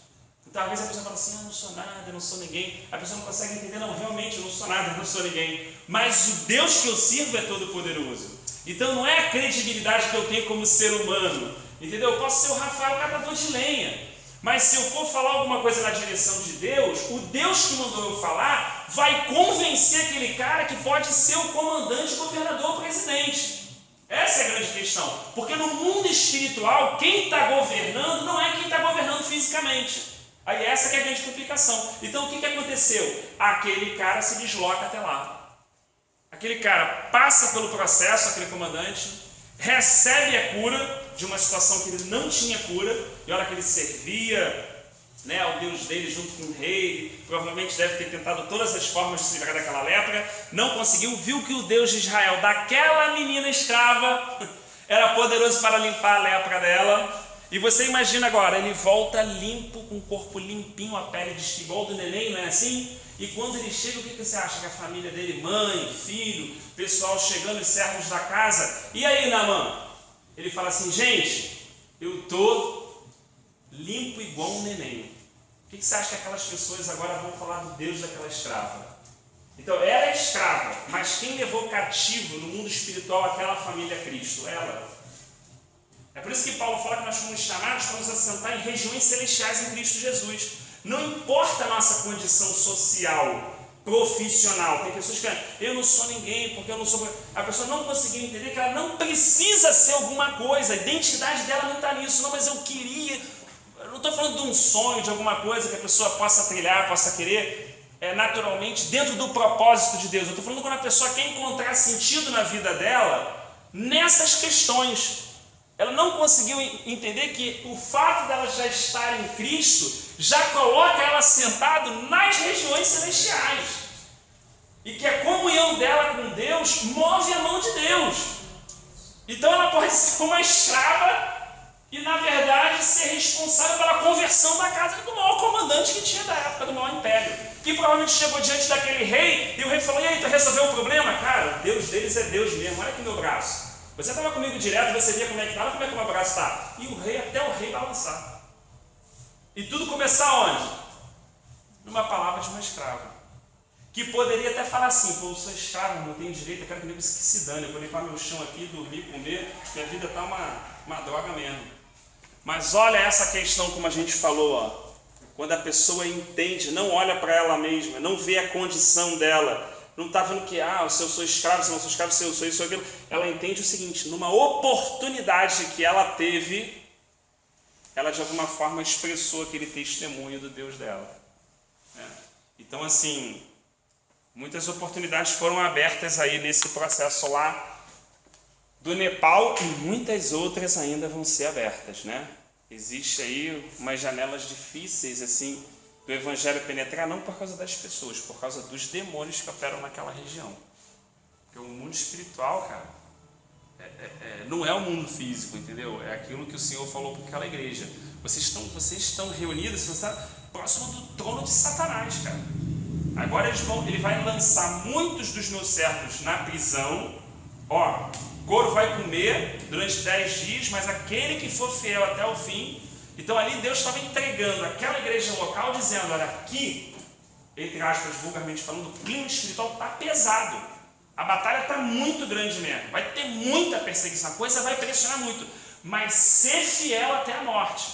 A: Então, às vezes a pessoa fala assim, eu não sou nada, eu não sou ninguém. A pessoa não consegue entender, não, realmente eu não sou nada, eu não sou ninguém. Mas o Deus que eu sirvo é todo poderoso. Então não é a credibilidade que eu tenho como ser humano, entendeu? Eu posso ser o Rafael catador de lenha, mas se eu for falar alguma coisa na direção de Deus, o Deus que mandou eu falar vai convencer aquele cara que pode ser o comandante, governador, presidente. Essa é a grande questão, porque no mundo espiritual, quem está governando não é quem está governando fisicamente. Aí essa que é a grande complicação. Então o que aconteceu? Aquele cara se desloca até lá. Aquele cara passa pelo processo, aquele comandante, recebe a cura de uma situação que ele não tinha cura, e olha que ele servia, né, ao Deus dele junto com o rei, provavelmente deve ter tentado todas as formas de se livrar daquela lepra, não conseguiu, viu que o Deus de Israel, daquela menina escrava, era poderoso para limpar a lepra dela. E você imagina agora, ele volta limpo, com o corpo limpinho, a pele de igual do neném, não é assim? E quando ele chega, o que você acha? Que a família dele, mãe, filho, pessoal chegando, os servos da casa, e aí, Naamã? Ele fala assim, gente, eu estou limpo igual um neném. O que você acha que aquelas pessoas agora vão falar do Deus daquela escrava? Então, ela é escrava, mas quem levou cativo no mundo espiritual aquela família Cristo? Ela. É por isso que Paulo fala que nós fomos chamados para nos assentar em regiões celestiais em Cristo Jesus. Não importa a nossa condição social, profissional. Tem pessoas que dizem, eu não sou ninguém, porque eu não sou... A pessoa não conseguiu entender que ela não precisa ser alguma coisa. A identidade dela não está nisso. Não, mas eu queria... Eu não estou falando de um sonho, de alguma coisa que a pessoa possa trilhar, possa querer, naturalmente, dentro do propósito de Deus. Eu estou falando quando a pessoa quer encontrar sentido na vida dela, nessas questões. Ela não conseguiu entender que o fato dela já estar em Cristo já coloca ela sentada nas regiões celestiais. E que a comunhão dela com Deus move a mão de Deus. Então ela pode ser uma escrava e, na verdade, ser responsável pela conversão da casa do maior comandante que tinha da época, do maior império. Que provavelmente chegou diante daquele rei e o rei falou, e aí, tu resolveu o problema? Cara, Deus deles é Deus mesmo, olha aqui meu braço. Você estava comigo direto, você via como é que estava, como é que o meu braço está. E o rei, até o rei balançar. E tudo começar onde? Numa palavra de uma escrava. Que poderia até falar assim, pô, eu sou escravo, não tenho direito, eu quero que se dane, eu vou limpar meu chão aqui, dormir, comer, minha vida está uma droga mesmo. Mas olha essa questão como a gente falou, ó. Quando a pessoa entende, não olha para ela mesma, não vê a condição dela, não está vendo que, se eu sou escravo, se eu não sou escravo, se eu sou isso ou aquilo. Ela entende o seguinte, numa oportunidade que ela teve, ela de alguma forma expressou aquele testemunho do Deus dela. Então, assim, muitas oportunidades foram abertas aí nesse processo lá do Nepal e muitas outras ainda vão ser abertas, né? Existe aí umas janelas difíceis, assim, do Evangelho penetrar, não por causa das pessoas, por causa dos demônios que operam naquela região. Porque o mundo espiritual, cara, não é o mundo físico, entendeu? É aquilo que o Senhor falou para aquela igreja. Vocês estão reunidos, você está próximo do trono de Satanás, cara. Agora ele vai lançar muitos dos meus servos na prisão. Ó, couro vai comer durante 10 dias, mas aquele que for fiel até o fim. Então ali Deus estava entregando aquela igreja local, dizendo, olha, aqui, entre aspas, vulgarmente falando, o clima espiritual está pesado. A batalha está muito grande mesmo. Vai ter muita perseguição, a coisa vai pressionar muito. Mas ser fiel até a morte.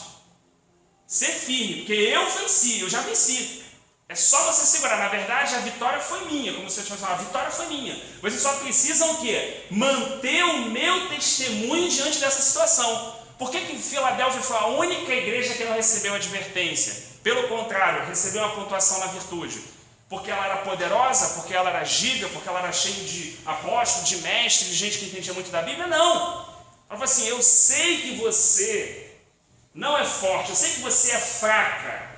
A: Ser firme, porque eu venci, eu já venci. É só você segurar. Na verdade, a vitória foi minha. Como você tinha falado, a vitória foi minha. Vocês só precisam o quê? Manter o meu testemunho diante dessa situação. Por que Filadélfia foi a única igreja que não recebeu advertência? Pelo contrário, recebeu uma pontuação na virtude. Porque ela era poderosa, porque ela era giga, porque ela era cheia de apóstolos, de mestres, de gente que entendia muito da Bíblia? Não. Ela falou assim, eu sei que você não é forte, eu sei que você é fraca,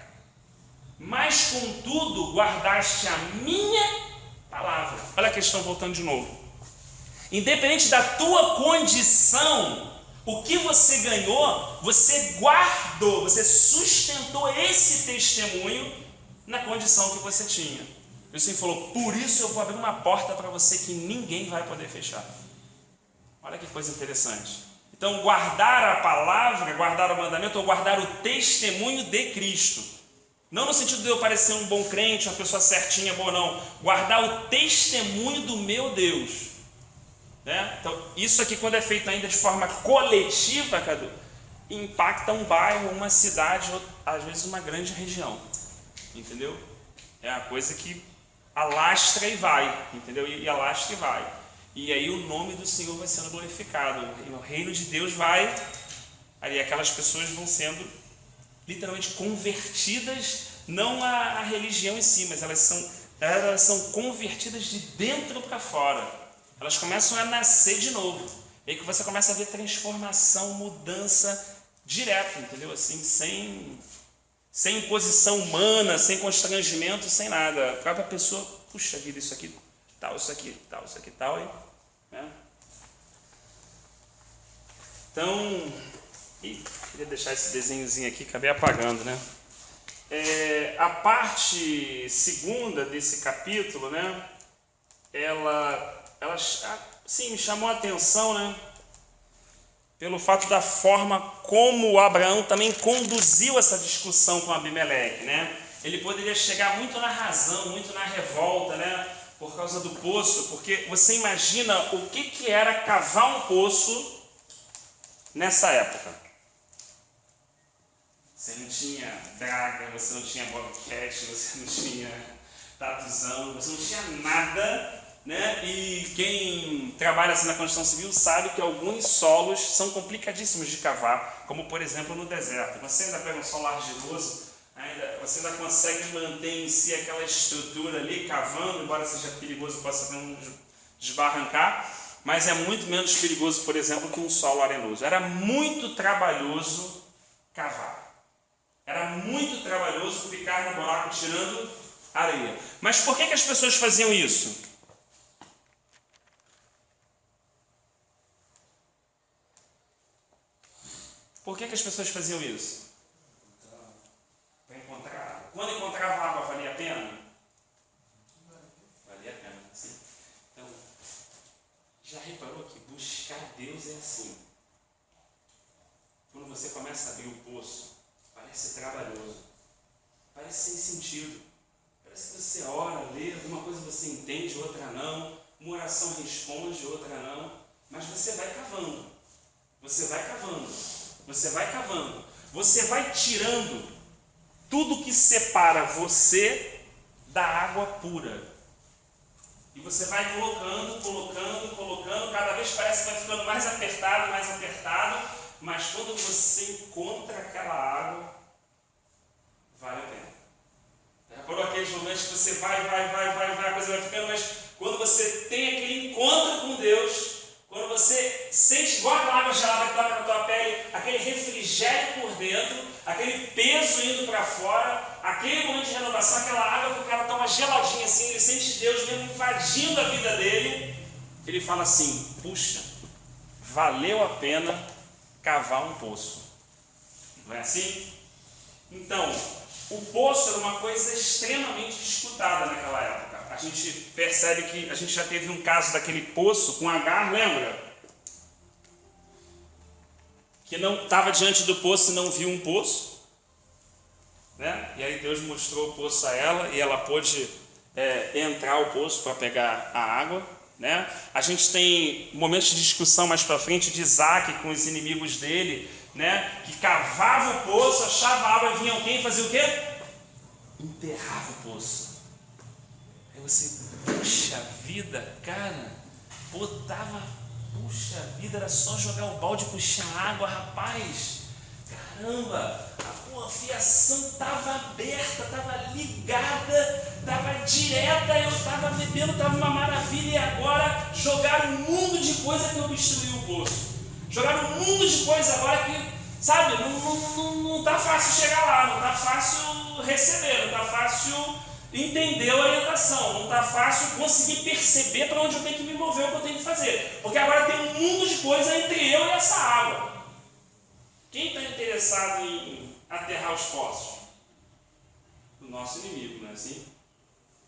A: mas contudo guardaste a minha palavra. Olha a questão voltando de novo. Independente da tua condição, o que você ganhou, você guardou, você sustentou esse testemunho na condição que você tinha. E o Senhor falou, por isso eu vou abrir uma porta para você que ninguém vai poder fechar. Olha que coisa interessante. Então, guardar a palavra, guardar o mandamento, ou guardar o testemunho de Cristo. Não no sentido de eu parecer um bom crente, uma pessoa certinha, boa, não. Guardar o testemunho do meu Deus. Né? Então, isso aqui, quando é feito ainda de forma coletiva, Cadu, impacta um bairro, uma cidade, ou às vezes uma grande região. Entendeu? É uma coisa que alastra e vai, entendeu? E alastra e vai. E aí o nome do Senhor vai sendo glorificado. E o reino de Deus vai... Aí aquelas pessoas vão sendo literalmente convertidas, não à religião em si, mas elas são elas são convertidas de dentro para fora. Elas começam a nascer de novo. E aí que você começa a ver transformação, mudança direto, entendeu? Assim, sem imposição humana, sem constrangimento, sem nada. A própria pessoa, puxa vida, isso aqui, tal, isso aqui, tal, isso aqui, tal, hein? Né? Então, queria deixar esse desenhozinho aqui, acabei apagando, né? A parte segunda desse capítulo, né? Ela sim, me chamou a atenção, né? Pelo fato da forma como Abraão também conduziu essa discussão com Abimeleque, né? Ele poderia chegar muito na razão, muito na revolta, né? Por causa do poço, porque você imagina o que era cavar um poço nessa época. Você não tinha draga, você não tinha bobcat, você não tinha tatuzão, você não tinha nada, né? E quem trabalha assim na construção civil sabe que alguns solos são complicadíssimos de cavar, como por exemplo no deserto. Você ainda pega um solo argiloso, você ainda consegue manter em si aquela estrutura ali, cavando, embora seja perigoso, possa desbarrancar, mas é muito menos perigoso, por exemplo, que um solo arenoso. Era muito trabalhoso cavar. Era muito trabalhoso ficar no buraco tirando areia. Mas por que as pessoas faziam isso? Por que as pessoas faziam isso? Para encontrar água. Quando encontrava água, valia a pena? Valia a pena, sim. Então, já reparou que buscar Deus é assim? Quando você começa a abrir o poço, parece trabalhoso, parece sem sentido, parece que você ora, lê, alguma coisa você entende, outra não, uma oração responde, outra não, mas você vai cavando, você vai cavando, você vai cavando, você vai tirando tudo que separa você da água pura, e você vai colocando, cada vez parece que vai ficando mais apertado, mas quando você encontra aquela água, vale a pena. Por aqueles momentos que você vai, a coisa vai ficando, mas quando você tem aquele encontro com Deus, quando você sente igual aquela água gelada que toca na tua pele, aquele refrigério por dentro, aquele peso indo para fora, aquele momento de renovação, aquela água que o cara toma geladinha assim, ele sente Deus mesmo invadindo a vida dele, ele fala assim, puxa, valeu a pena cavar um poço. Não é assim? Então, o poço era uma coisa extremamente disputada naquela época. A gente percebe que a gente já teve um caso daquele poço com Agar, lembra? Que não estava diante do poço e não viu um poço, né? E aí Deus mostrou o poço a ela e ela pôde entrar ao poço para pegar a água, né? A gente tem momentos de discussão mais para frente de Isaac com os inimigos dele, né? Que cavava o poço, achava a água, vinha alguém e fazia o quê? Enterrava o poço. Aí você, puxa vida, cara, puxa vida, era só jogar o balde e puxar água, rapaz. Caramba, a fiação estava aberta, estava ligada, estava direta, eu estava bebendo, estava uma maravilha, e agora jogaram um mundo de coisa que obstruiu o poço. Jogaram um mundo de coisa agora que, sabe, não está fácil chegar lá, não está fácil receber, não está fácil entender a orientação, não está fácil conseguir perceber para onde eu tenho que me mover, o que eu tenho que fazer. Porque agora tem um mundo de coisa entre eu e essa água. Quem está interessado em aterrar os poços? O nosso inimigo, não é assim?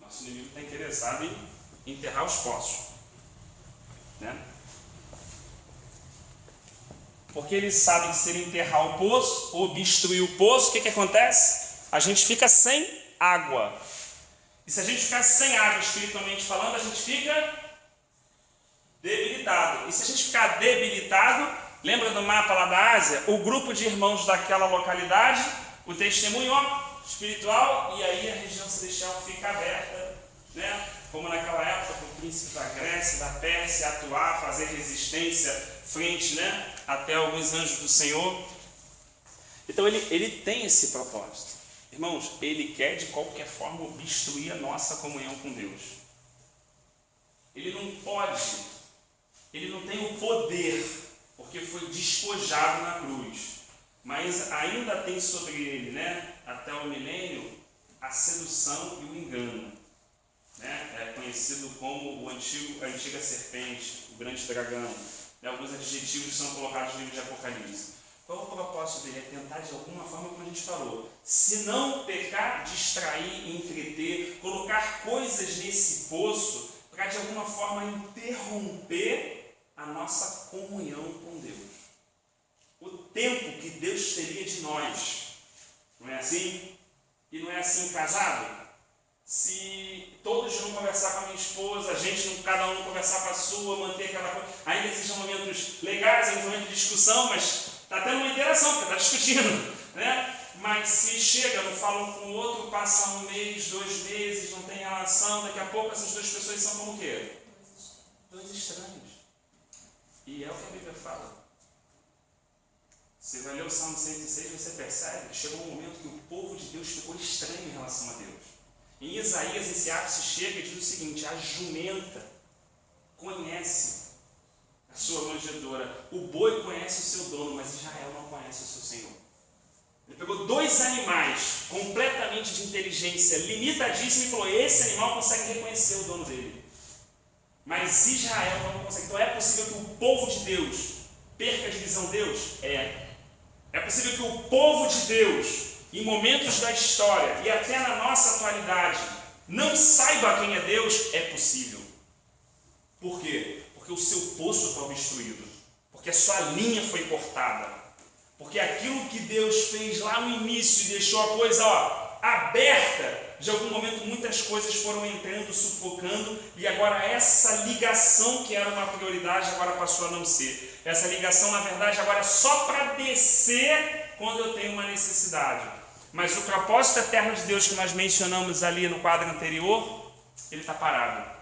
A: Nosso inimigo está interessado em enterrar os poços, né? Porque ele sabe que se ele enterrar o poço, obstruir o poço, o que acontece? A gente fica sem água. E se a gente ficar sem água, espiritualmente falando, a gente fica debilitado. E se a gente ficar debilitado, lembra do mapa lá da Ásia? O grupo de irmãos daquela localidade, o testemunho espiritual, e aí a região celestial fica aberta, né? Como naquela época, para o príncipe da Grécia, da Pérsia atuar, fazer resistência frente, né? Até alguns anjos do Senhor. Então ele tem esse propósito. Irmãos, ele quer de qualquer forma obstruir a nossa comunhão com Deus. Ele não pode, ele não tem o poder, porque foi despojado na cruz, mas ainda tem sobre ele, né, até o milênio, a sedução e o engano. É conhecido como a antiga serpente, o grande dragão. Alguns adjetivos são colocados no livro de Apocalipse. Qual é o propósito dele? É tentar de alguma forma, como a gente falou, se não pecar, distrair, entreter, colocar coisas nesse poço para de alguma forma interromper a nossa comunhão com Deus. O tempo que Deus teria de nós. Não é assim? E não é assim casado? Se todos não conversar com a minha esposa, cada um não conversar com a sua, manter aquela coisa, ainda que sejam momentos legais, ainda momentos de discussão, mas está tendo uma interação, porque está discutindo, né? Mas se chega, não fala um com o outro, passa 1 mês, 2 meses, não tem relação, daqui a pouco essas duas pessoas são como o quê? Dois estranhos. E é o que a Bíblia fala. Você vai ler o Salmo 106, você percebe que chegou um momento que o povo de Deus ficou estranho em relação a Deus. Em Isaías, esse ápice chega e diz o seguinte: a jumenta conhece a sua manjedoura, o boi conhece o seu dono, mas Israel não conhece o seu Senhor. Ele pegou 2 animais completamente de inteligência limitadíssima e falou: esse animal consegue reconhecer o dono dele, mas Israel não consegue. Então é possível que o povo de Deus perca de visão de Deus? É possível que o povo de Deus, em momentos da história e até na nossa atualidade, não saiba quem é Deus? É possível. Por quê? Porque o seu poço está obstruído, porque a sua linha foi cortada, porque aquilo que Deus fez lá no início e deixou a coisa aberta, de algum momento muitas coisas foram entrando, sufocando, e agora essa ligação que era uma prioridade agora passou a não ser. Essa ligação, na verdade, agora é só para descer quando eu tenho uma necessidade. Mas o propósito eterno de Deus que nós mencionamos ali no quadro anterior, ele está parado.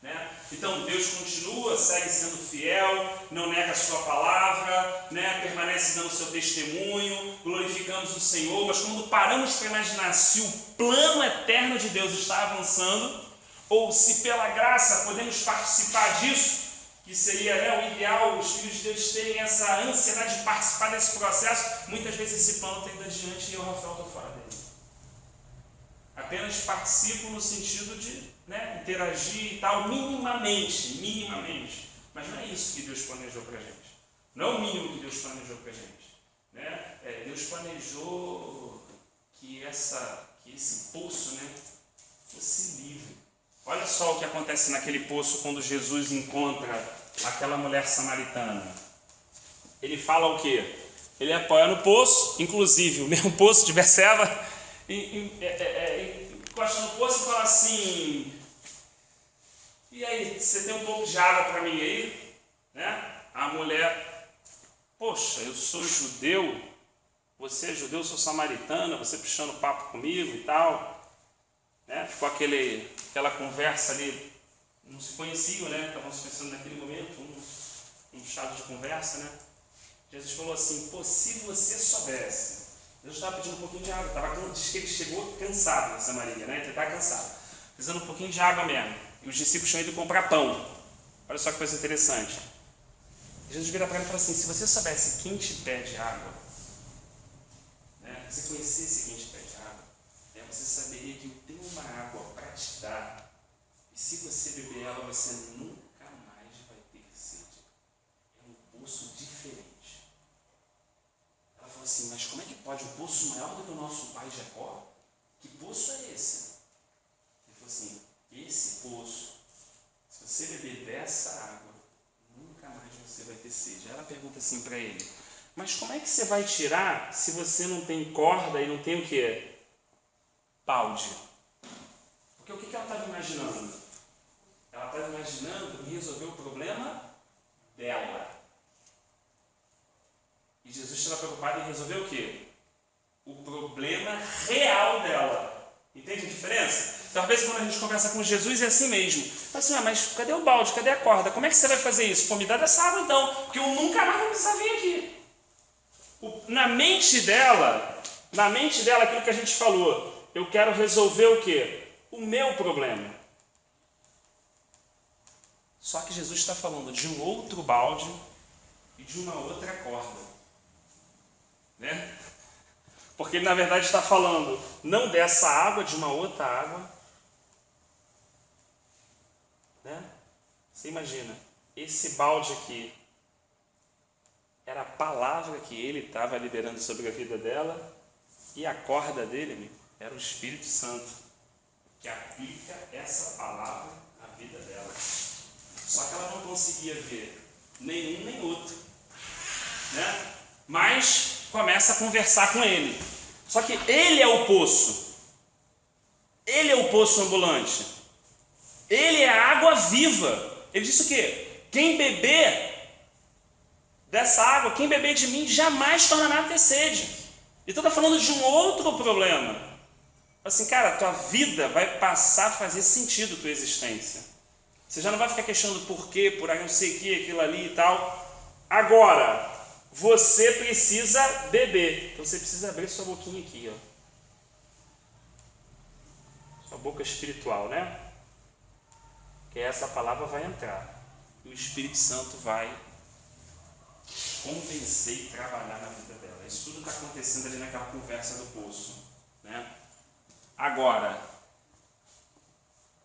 A: Né? Então Deus continua, segue sendo fiel, não nega a sua palavra, né? Permanece dando o seu testemunho, glorificamos o Senhor, mas quando paramos para imaginar se o plano eterno de Deus está avançando, ou se pela graça podemos participar disso, que seria o ideal, os filhos de Deus terem essa ansiedade de participar desse processo, muitas vezes esse plano está indo adiante e eu, Rafael, estou fora dele. Apenas participo no sentido de interagir e tal, minimamente. Mas não é isso que Deus planejou para a gente. Não é o mínimo que Deus planejou para a gente. Né? Deus planejou que esse poço fosse livre. Olha só o que acontece naquele poço quando Jesus encontra aquela mulher samaritana. Ele fala o quê? Ele apoia no poço, inclusive o mesmo poço de Beceba, encosta no poço e fala assim: e aí, você tem um pouco de água para mim aí? Né? A mulher: poxa, eu sou judeu, você é judeu, eu sou samaritana, você puxando papo comigo e tal. Né? Ficou aquela conversa ali, não se conheciam, né? Estavam se pensando naquele momento, um estado de conversa, né? Jesus falou assim: pô, se você soubesse. Jesus estava pedindo um pouquinho de água, diz que ele chegou cansado em Samaria, né? Ele estava cansado, precisando um pouquinho de água mesmo. E os discípulos tinham ido comprar pão. Olha só que coisa interessante. Jesus vira para ele e fala assim: se você soubesse quem te pede água, né? Se você conhecesse quem te pede água, você saberia que eu tenho uma água para te dar, e se você beber ela, você nunca mais vai ter sede. É um poço diferente. Ela falou assim: mas como é que pode um poço maior do que o nosso pai Jacó? Que poço é esse? Ele falou assim: esse poço, se você beber dessa água, nunca mais você vai ter sede. Ela pergunta assim para ele: mas como é que você vai tirar se você não tem corda e não tem o quê? Balde. Porque o que ela estava imaginando? Ela estava imaginando resolver o problema dela. E Jesus estava preocupado em resolver o quê? O problema real dela. Entende a diferença? Então, às vezes, quando a gente conversa com Jesus, é assim mesmo. Mas cadê o balde? Cadê a corda? Como é que você vai fazer isso? Pô, me dá dessa água então, porque eu nunca mais vou precisar vir aqui. Na mente dela, Na mente dela, aquilo que a gente falou, eu quero resolver o quê? O meu problema. Só que Jesus está falando de um outro balde e de uma outra corda. Né? Porque ele, na verdade, está falando não dessa água, de uma outra água. Né? Você imagina, esse balde aqui era a palavra que ele estava liberando sobre a vida dela, e a corda dele, amigo, era o Espírito Santo, que aplica essa palavra na vida dela. Só que ela não conseguia ver nenhum nem outro, né? Mas começa a conversar com ele. Só que ele é o poço. Ele é o poço ambulante. Ele é a água viva. Ele disse o quê? Quem beber dessa água, quem beber de mim, jamais tornará a ter sede. Então está falando de um outro problema. Assim, cara, tua vida vai passar a fazer sentido, tua existência. Você já não vai ficar questionando por quê, por aí não sei o que, aquilo ali e tal. Agora, você precisa beber. Então você precisa abrir sua boquinha aqui, ó. Sua boca espiritual, né? Que essa palavra vai entrar. E o Espírito Santo vai convencer e trabalhar na vida dela. Isso tudo está acontecendo ali naquela conversa do poço, né? Agora,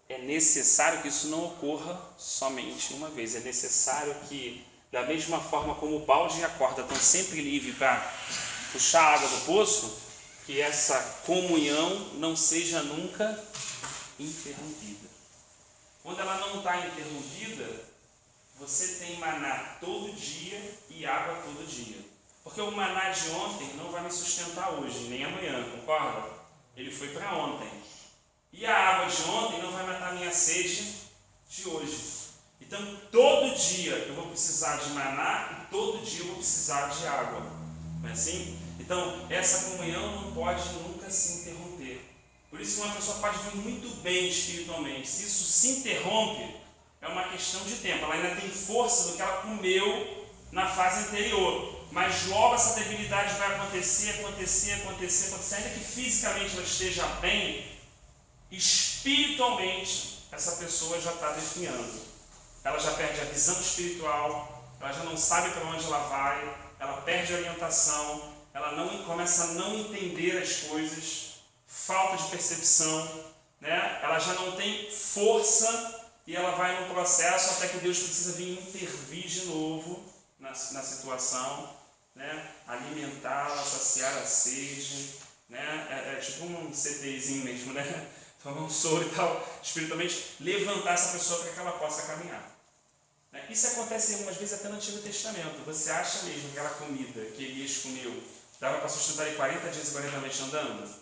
A: é necessário que isso não ocorra somente uma vez. É necessário que, da mesma forma como o balde e a corda estão sempre livres para puxar a água do poço, que essa comunhão não seja nunca interrompida. Quando ela não está interrompida, você tem maná todo dia e água todo dia. Porque o maná de ontem não vai me sustentar hoje, nem amanhã, concorda? Ele foi para ontem. E a água de ontem não vai matar a minha sede de hoje. Então, todo dia eu vou precisar de maná e todo dia eu vou precisar de água. Não é assim? Então, essa comunhão não pode nunca se interromper. Por isso que uma pessoa pode vir muito bem espiritualmente. Se isso se interrompe, é uma questão de tempo. Ela ainda tem força do que ela comeu na fase anterior. Mas logo essa debilidade vai acontecer, ainda que fisicamente ela esteja bem, espiritualmente essa pessoa já está definhando. Ela já perde a visão espiritual, ela já não sabe para onde ela vai, ela perde a orientação, ela começa a não entender as coisas, falta de percepção, né? Ela já não tem força e ela vai num processo até que Deus precisa vir intervir de novo na situação, né? Alimentá-la, saciar a sede, né? É tipo um CTzinho mesmo, né? Tomar um soro e tal, espiritualmente, levantar essa pessoa para que ela possa caminhar. Né? Isso acontece algumas vezes até no Antigo Testamento. Você acha mesmo que aquela comida que Elias comeu dava para sustentar ele 40 dias e 40 noites andando?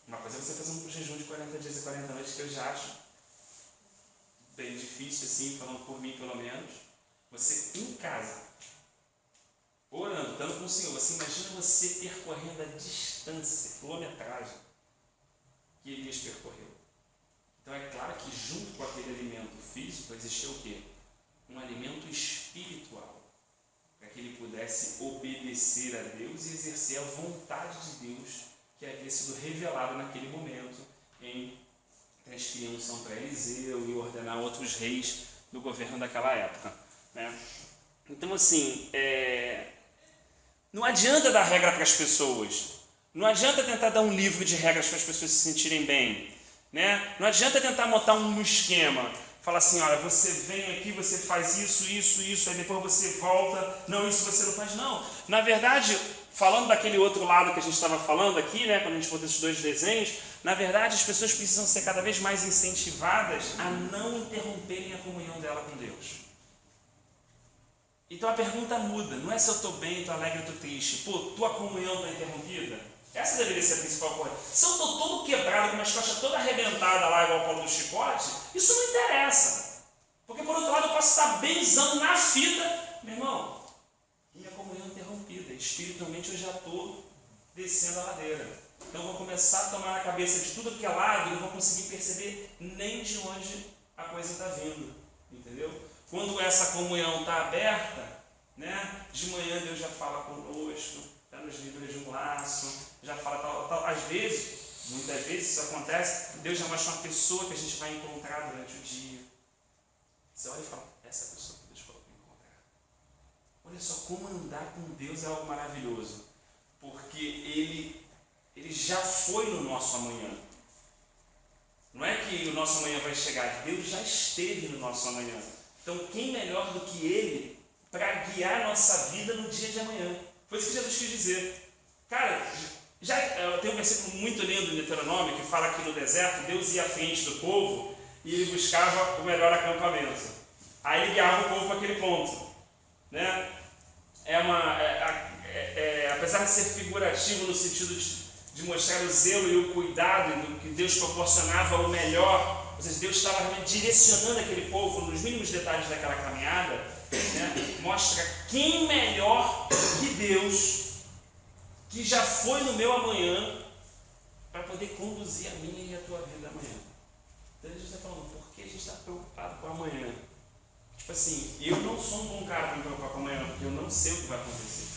A: Uma coisa é você fazer um jejum de 40 dias e 40 noites, que eu já acho bem difícil, assim, falando por mim pelo menos. Você em casa, orando, estando com o Senhor, você imagina você percorrendo a distância, quilometragem que Elias percorreu. Então é claro que junto com aquele alimento físico existia o quê? Um alimento espiritual, para que ele pudesse obedecer a Deus e exercer a vontade de Deus que havia sido revelada naquele momento em transferir a unção para Eliseu e ordenar outros reis do governo daquela época, né? Então assim, não adianta dar regra para as pessoas, não adianta tentar dar um livro de regras para as pessoas se sentirem bem, né? Não adianta tentar montar um esquema, falar assim, olha, você vem aqui, você faz isso, aí depois você volta, não, isso você não faz, não. Na verdade, falando daquele outro lado que a gente estava falando aqui, né, quando a gente botou esses dois desenhos, na verdade as pessoas precisam ser cada vez mais incentivadas a não interromperem a comunhão dela com Deus. Então a pergunta muda, não é se eu estou bem, estou alegre, estou triste. Pô, tua comunhão está interrompida? Essa deveria ser a principal coisa. Se eu estou todo quebrado, com uma costas toda arrebentada lá, igual o Paulo do chicote, isso não interessa. Porque por outro lado eu posso estar benzão na fita, meu irmão, minha comunhão interrompida. Espiritualmente eu já estou descendo a ladeira. Então eu vou começar a tomar na cabeça de tudo que é lado e não vou conseguir perceber nem de onde a coisa está vindo. Entendeu? Quando essa comunhão está aberta, né, de manhã Deus já fala conosco, nos livra de um laço, já fala tal. Às vezes, muitas vezes isso acontece, Deus já mostra uma pessoa que a gente vai encontrar durante o dia. Você olha e fala, essa é a pessoa que Deus falou para encontrar. Olha só, como andar com Deus é algo maravilhoso, porque Ele já foi no nosso amanhã. Não é que o nosso amanhã vai chegar, Deus já esteve no nosso amanhã. Então, quem melhor do que Ele para guiar a nossa vida no dia de amanhã? Foi isso que Jesus quis dizer. Cara, já tem um versículo muito lindo em Deuteronômio que fala que no deserto Deus ia à frente do povo e Ele buscava o melhor acampamento. Aí Ele guiava o povo para aquele ponto. Né? Apesar de ser figurativo no sentido de mostrar o zelo e o cuidado do que Deus proporcionava o melhor, ou seja, Deus estava realmente direcionando aquele povo nos mínimos detalhes daquela caminhada, né? Mostra quem melhor que Deus, que já foi no meu amanhã, para poder conduzir a minha e a tua vida amanhã. Então a gente está falando, por que a gente está preocupado com amanhã? Tipo assim, eu não sou um bom cara para me preocupar com amanhã, porque eu não sei o que vai acontecer.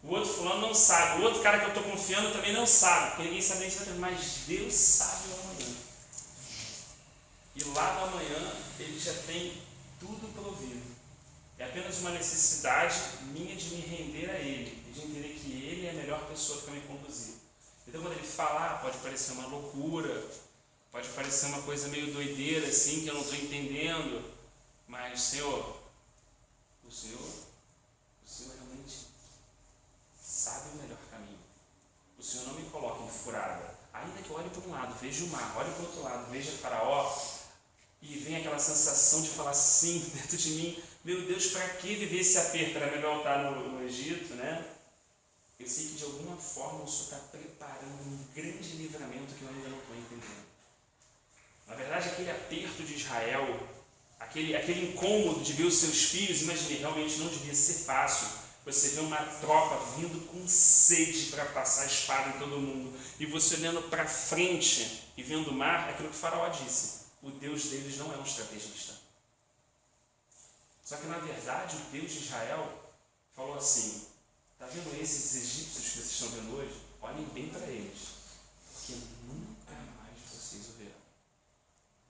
A: O outro fulano não sabe, o outro cara que eu estou confiando também não sabe, porque ninguém sabe nem se vai ter, mas Deus sabe o amanhã. E lá no amanhã Ele já tem tudo provido. É apenas uma necessidade minha de me render a Ele, e de entender que Ele é a melhor pessoa para me conduzir. Então quando Ele falar, pode parecer uma loucura, pode parecer uma coisa meio doideira assim, que eu não estou entendendo, mas Senhor realmente sabe o melhor caminho. O Senhor não me coloca em furada. Ainda que eu olhe para um lado, veja o mar, olhe para o outro lado, veja Faraó, e vem aquela sensação de falar assim dentro de mim, meu Deus, para que viver esse aperto? Era melhor estar no Egito, né? Eu sei que de alguma forma o Senhor está preparando um grande livramento que eu ainda não estou entendendo. Na verdade, aquele aperto de Israel, aquele incômodo de ver os seus filhos, imagine, realmente não devia ser fácil. Você vê uma tropa vindo com sede para passar a espada em todo mundo, e você olhando para frente e vendo o mar, é aquilo que o Faraó disse, o Deus deles não é um estrategista. Só que na verdade o Deus de Israel falou assim, está vendo esses egípcios que vocês estão vendo hoje? Olhem bem para eles, porque nunca mais vocês o verão.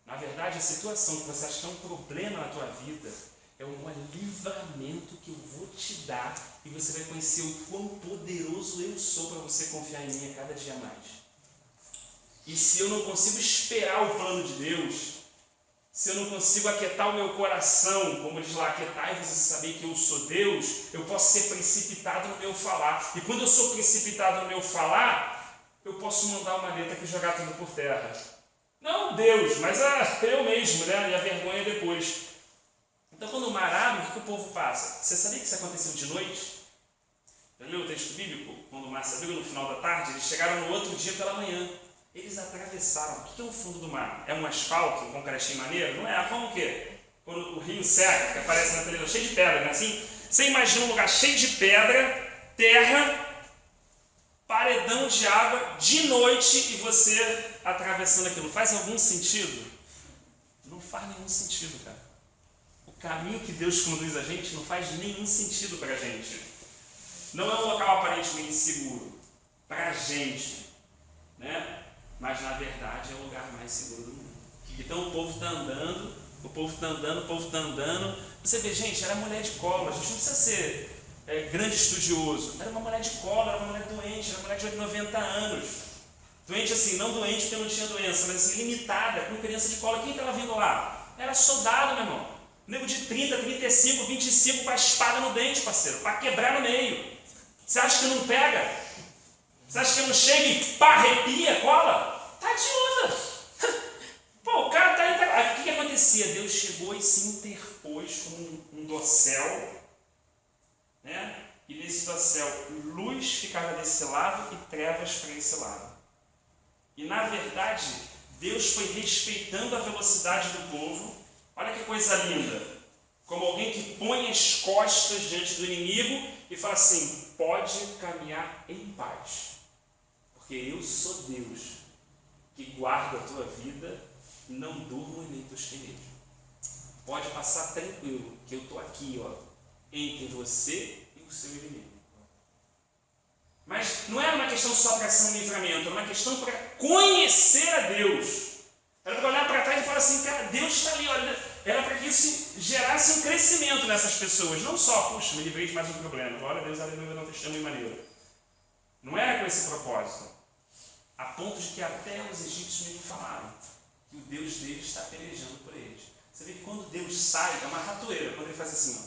A: Na verdade, a situação que você acha que é um problema na tua vida é um livramento que eu vou te dar, e você vai conhecer o quão poderoso eu sou para você confiar em mim a cada dia mais. E se eu não consigo esperar o plano de Deus, se eu não consigo aquietar o meu coração, como diz lá, aquietar e você saber que eu sou Deus, eu posso ser precipitado no meu falar. E quando eu sou precipitado no meu falar, eu posso mandar uma letra que jogar tudo por terra. Não Deus, mas eu mesmo, né? E a vergonha depois. Então, quando o mar abre, o que o povo passa? Você sabia que isso aconteceu de noite? Já leu o texto bíblico? Quando o mar se abriu no final da tarde, eles chegaram no outro dia pela manhã. Eles atravessaram. O que é o fundo do mar? É um asfalto, um concretinho maneiro? Não é? Como o quê? Quando o rio seca, que aparece na televisão, cheio de pedra, não é assim? Você imagina um lugar cheio de pedra, terra, paredão de água, de noite, e você atravessando aquilo. Faz algum sentido? Não faz nenhum sentido, cara. O caminho que Deus conduz a gente não faz nenhum sentido para a gente. Não é um local aparentemente seguro para a gente, né? Mas na verdade é o lugar mais seguro do mundo. Então o povo está andando, Você vê, gente, era mulher de colo, a gente não precisa ser grande estudioso. Era uma mulher de colo, era uma mulher doente, era uma mulher de 90 anos. Doente assim, não doente porque não tinha doença, mas assim, limitada, com criança de colo. Quem estava vindo lá? Era soldado, meu irmão. Nego de 30, 35, 25 com a espada no dente, parceiro, para quebrar no meio. Você acha que não pega? Você acha que não chega e pá, arrepia, cola? Tá de onda. Pô, o cara tá... O que acontecia? Deus chegou e se interpôs com um dossel, né? E nesse dossel, luz ficava desse lado e trevas para esse lado. E na verdade, Deus foi respeitando a velocidade do povo. Olha que coisa linda. Como alguém que põe as costas diante do inimigo e fala assim, pode caminhar em paz. Porque eu sou Deus, que guarda a tua vida, não durmo e nem tosquenejo. Pode passar tranquilo, que eu estou aqui, ó, entre você e o seu inimigo. Mas não era uma questão só para ser um livramento, era uma questão para conhecer a Deus. Era para olhar para trás e falar assim, cara, Deus está ali, olha. Era para que isso gerasse um crescimento nessas pessoas. Não só, puxa, me livrei de mais um problema. Glória a Deus, aleluia, não testemunho maneiro. Não era com esse propósito. A ponto de que até os egípcios me falaram que o Deus deles está pelejando por eles. Você vê que quando Deus sai, é uma ratoeira, quando ele faz assim, ó,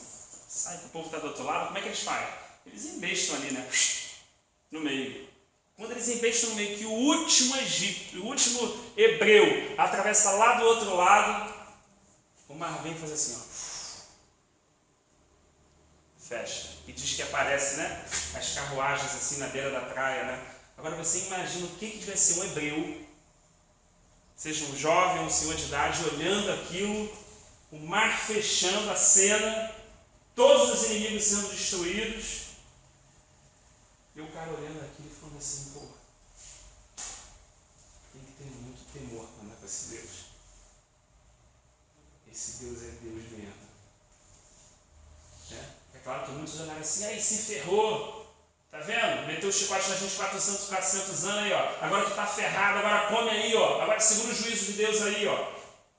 A: sai que o povo está do outro lado, como é que eles fazem? Eles embestam ali, né? No meio. Quando eles embestam no meio, que o último egípcio, o último hebreu atravessa lá do outro lado, o mar vem fazer assim, ó. Fecha. E diz que aparece, né? As carruagens assim na beira da praia, né? Agora você imagina o que devia ser um hebreu, seja um jovem, um senhor de idade, olhando aquilo, o mar fechando a cena, todos os inimigos sendo destruídos, e o cara olhando aquilo e falando assim, pô, tem que ter muito temor para andar com esse Deus. Esse Deus é Deus mesmo. É claro que muitos olharam assim, aí se ferrou. Tá vendo? Meteu o chicote na gente 400 anos aí, ó. Agora tu tá ferrado, agora come aí, ó. Agora segura o juízo de Deus aí, ó.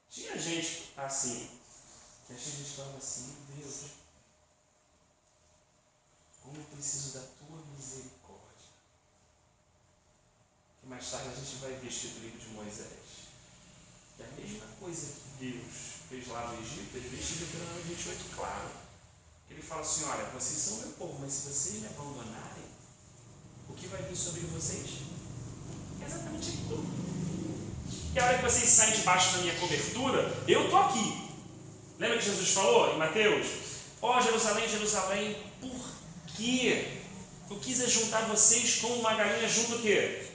A: Tinha gente assim. E a gente falava assim, Deus, como eu preciso da tua misericórdia. E mais tarde a gente vai ver este livro de Moisés. E a mesma coisa que Deus fez lá no Egito, ele fez em Deuteronômio 28, claro. Ele fala assim, olha, vocês são meu povo, mas se vocês me abandonarem, o que vai vir sobre vocês? É exatamente aquilo. E a hora que vocês saem debaixo da minha cobertura, eu estou aqui. Lembra que Jesus falou em Mateus? Ó Jerusalém, Jerusalém, por quê? Eu quis juntar vocês como uma galinha junto o quê?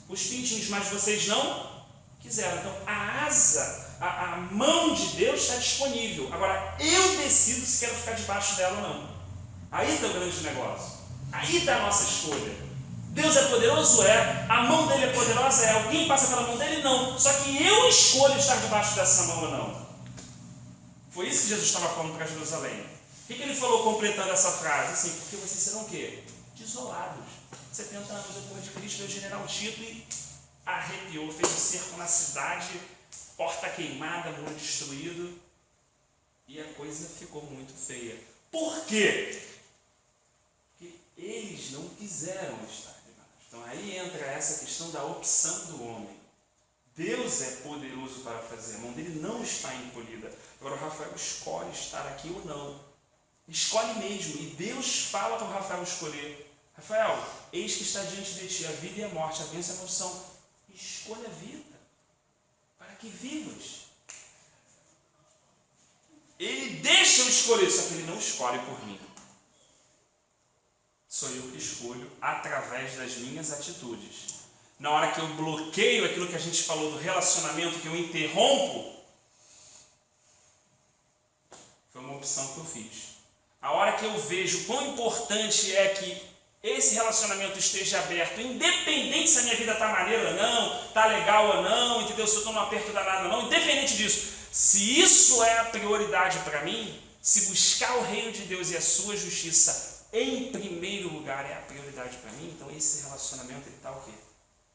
A: Os pintinhos, mas vocês não quiseram. Então a asa, a mão de Deus está disponível. Agora eu decido se quero ficar debaixo dela ou não. Aí está o grande negócio. Aí está a nossa escolha. Deus é poderoso? É. A mão dele é poderosa? É. Alguém passa pela mão dele? Não. Só que eu escolho estar debaixo dessa mão ou não. Foi isso que Jesus estava falando para Jerusalém. O que ele falou completando essa frase? Assim, porque vocês serão o quê? Desolados. 70 anos depois de Cristo, veio o general Tito e arrepiou, fez o cerco na cidade, porta queimada, muro destruído, e a coisa ficou muito feia. Por quê? Porque eles não quiseram estar debaixo. Então aí entra essa questão da opção do homem. Deus é poderoso para fazer, a mão dele não está encolhida. Agora o Rafael escolhe estar aqui ou não. Escolhe mesmo, e Deus fala para o Rafael escolher. Rafael, eis que está diante de ti a vida e a morte, a bênção e a maldição. Escolha a vida, para que vivas. Ele deixa eu escolher, só que ele não escolhe por mim. Sou eu que escolho através das minhas atitudes. Na hora que eu bloqueio aquilo que a gente falou do relacionamento, que eu interrompo, foi uma opção que eu fiz. A hora que eu vejo quão importante é que esse relacionamento esteja aberto, independente se a minha vida está maneira ou não, está legal ou não, entendeu? Se eu estou num aperto danado ou não, independente disso, se isso é a prioridade para mim, se buscar o reino de Deus e a sua justiça em primeiro lugar é a prioridade para mim, então esse relacionamento ele está o quê?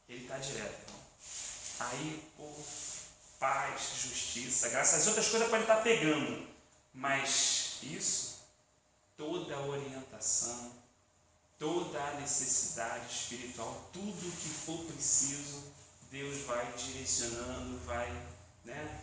A: Ele está direto. Aí, paz, justiça, graça, as outras coisas podem estar pegando, mas isso, toda a orientação, toda a necessidade espiritual, tudo que for preciso, Deus vai direcionando, vai, né,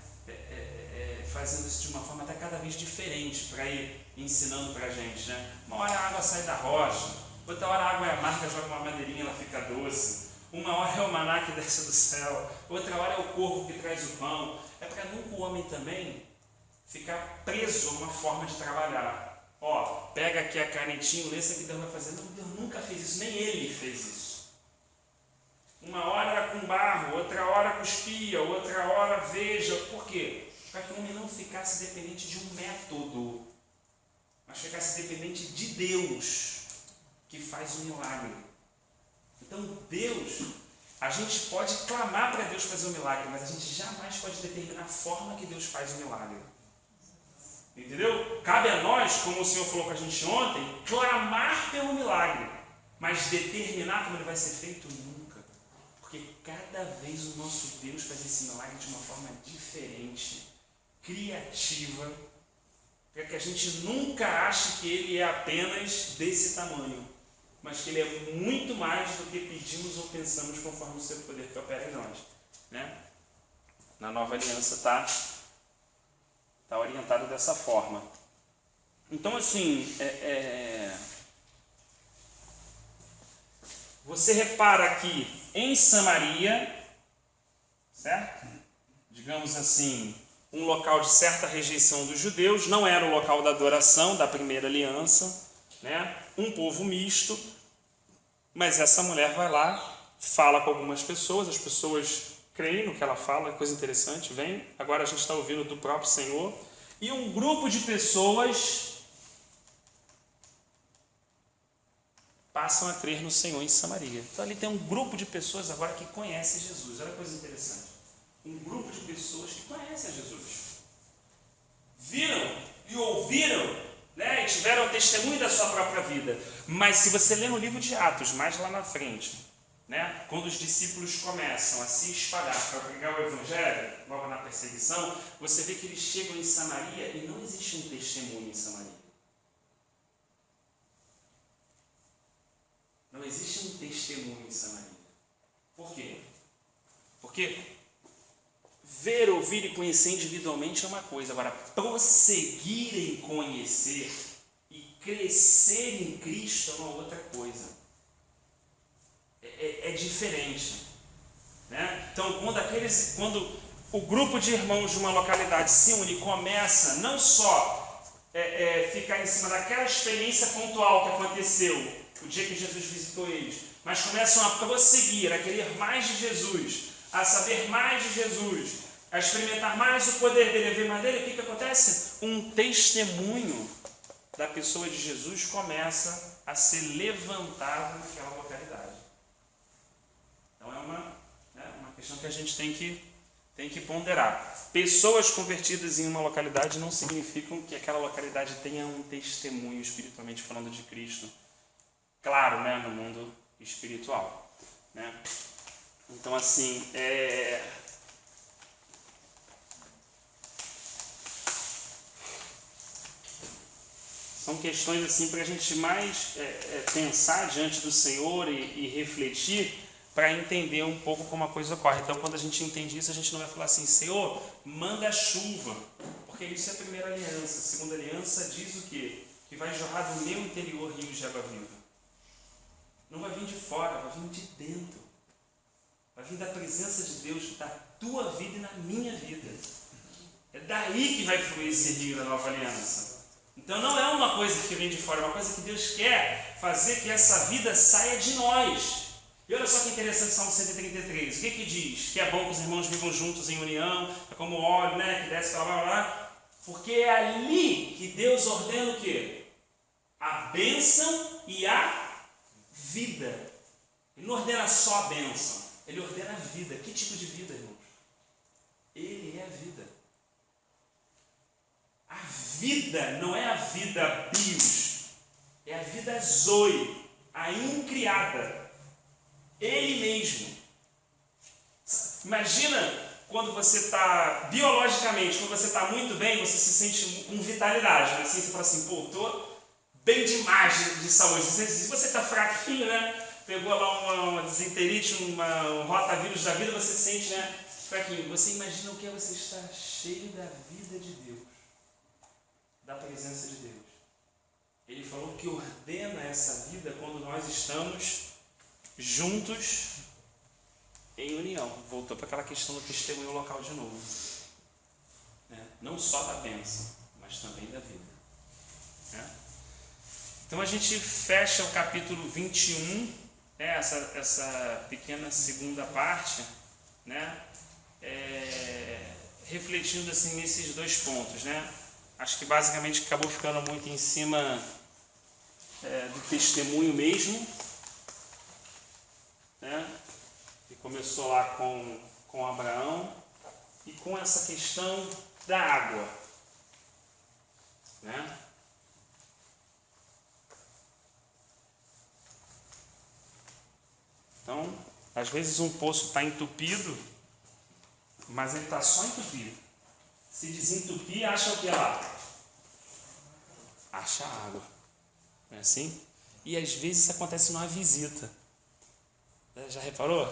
A: fazendo isso de uma forma até cada vez diferente para ir ensinando para a gente. Né? Uma hora a água sai da rocha, outra hora a água é amarga, joga uma madeirinha, ela fica doce. Uma hora é o maná que desce do céu, outra hora é o corvo que traz o pão. É para nunca o homem também ficar preso a uma forma de trabalhar. Ó, pega aqui a canetinha, lê isso que Deus vai fazer. Não, Deus nunca fez isso, nem ele fez isso. Uma hora era com barro, outra hora cuspia, outra hora veja. Por quê? Para que o homem não ficasse dependente de um método, mas ficasse dependente de Deus, que faz o milagre. Então Deus, a gente pode clamar para Deus fazer o milagre, mas a gente jamais pode determinar a forma que Deus faz o milagre. Entendeu? Cabe a nós, como o Senhor falou com a gente ontem, clamar pelo milagre. Mas determinar como ele vai ser feito, nunca. Porque cada vez o nosso Deus faz esse milagre de uma forma diferente, criativa, para que a gente nunca ache que ele é apenas desse tamanho, mas que ele é muito mais do que pedimos ou pensamos conforme o seu poder que opera em nós. Né? Na nova aliança está orientado dessa forma. Então, assim, você repara que em Samaria, certo? Digamos assim, um local de certa rejeição dos judeus, não era o local da adoração da primeira aliança, né? Um povo misto, mas essa mulher vai lá, fala com algumas pessoas, as pessoas creem no que ela fala, coisa interessante, vem, agora a gente está ouvindo do próprio Senhor, e um grupo de pessoas passam a crer no Senhor em Samaria. Então ali tem um grupo de pessoas agora que conhece Jesus. Olha que coisa interessante. Um grupo de pessoas que conhecem a Jesus. Viram e ouviram, né, e tiveram o testemunho da sua própria vida. Mas se você ler no livro de Atos, mais lá na frente, né, quando os discípulos começam a se espalhar para pregar o Evangelho, logo na perseguição, você vê que eles chegam em Samaria e não existe um testemunho em Samaria. Não existe um testemunho em Samaria. Por quê? Porque ver, ouvir e conhecer individualmente é uma coisa. Agora, prosseguir em conhecer e crescer em Cristo é uma outra coisa. É diferente. Né? Então, quando o grupo de irmãos de uma localidade se une e começa não só ficar em cima daquela experiência pontual que aconteceu o dia que Jesus visitou eles, mas começam a prosseguir, a querer mais de Jesus, a saber mais de Jesus, a experimentar mais o poder dele, a ver mais dele, o que acontece? Um testemunho da pessoa de Jesus começa a ser levantado naquela localidade. Então é uma questão que a gente tem que ponderar. Pessoas convertidas em uma localidade não significam que aquela localidade tenha um testemunho espiritualmente falando de Cristo. Claro, né, no mundo espiritual. Né? Então, assim, são questões assim para a gente mais pensar diante do Senhor e refletir para entender um pouco como a coisa ocorre. Então, quando a gente entende isso, a gente não vai falar assim, Senhor, manda chuva, porque isso é a primeira aliança. A segunda aliança diz o quê? Que vai jorrar do meu interior rios de água viva. Não vai vir de fora, vai vir de dentro. Vai vir da presença de Deus na tua vida e na minha vida. É daí que vai fluir esse rio da nova aliança. Então não é uma coisa que vem de fora, é uma coisa que Deus quer fazer que essa vida saia de nós. E olha só que interessante Salmo 133. O que diz? Que é bom que os irmãos vivam juntos em união, é como o óleo, né, que desce lá. Porque é ali que Deus ordena o quê? A bênção e a vida. Ele não ordena só a bênção, ele ordena a vida. Que tipo de vida, irmãos? Ele é a vida. A vida não é a vida bios, é a vida zoe, a incriada. Ele mesmo. Imagina quando você está, biologicamente, quando você está muito bem, você se sente com vitalidade. Né? Assim, você fala assim, pô, estou bem demais de saúde. Se você está fraquinho, né? Pegou lá uma desenterite, um rotavírus da vida, você se sente, né, fraquinho. Você imagina o que é você estar cheio da vida de Deus, da presença de Deus. Ele falou que ordena essa vida quando nós estamos juntos em união. Voltou para aquela questão do testemunho local de novo. Né? Não só da bênção, mas também da vida. Né? Então a gente fecha o capítulo 21, né? essa pequena segunda parte, né? Refletindo assim nesses dois pontos. Né? Acho que basicamente acabou ficando muito em cima do testemunho mesmo. Né? E começou lá com Abraão e com essa questão da água. Né? Às vezes um poço está entupido, mas ele está só entupido. Se desentupir, acha o que lá? Acha água. Não é assim? E às vezes isso acontece numa visita. Já reparou?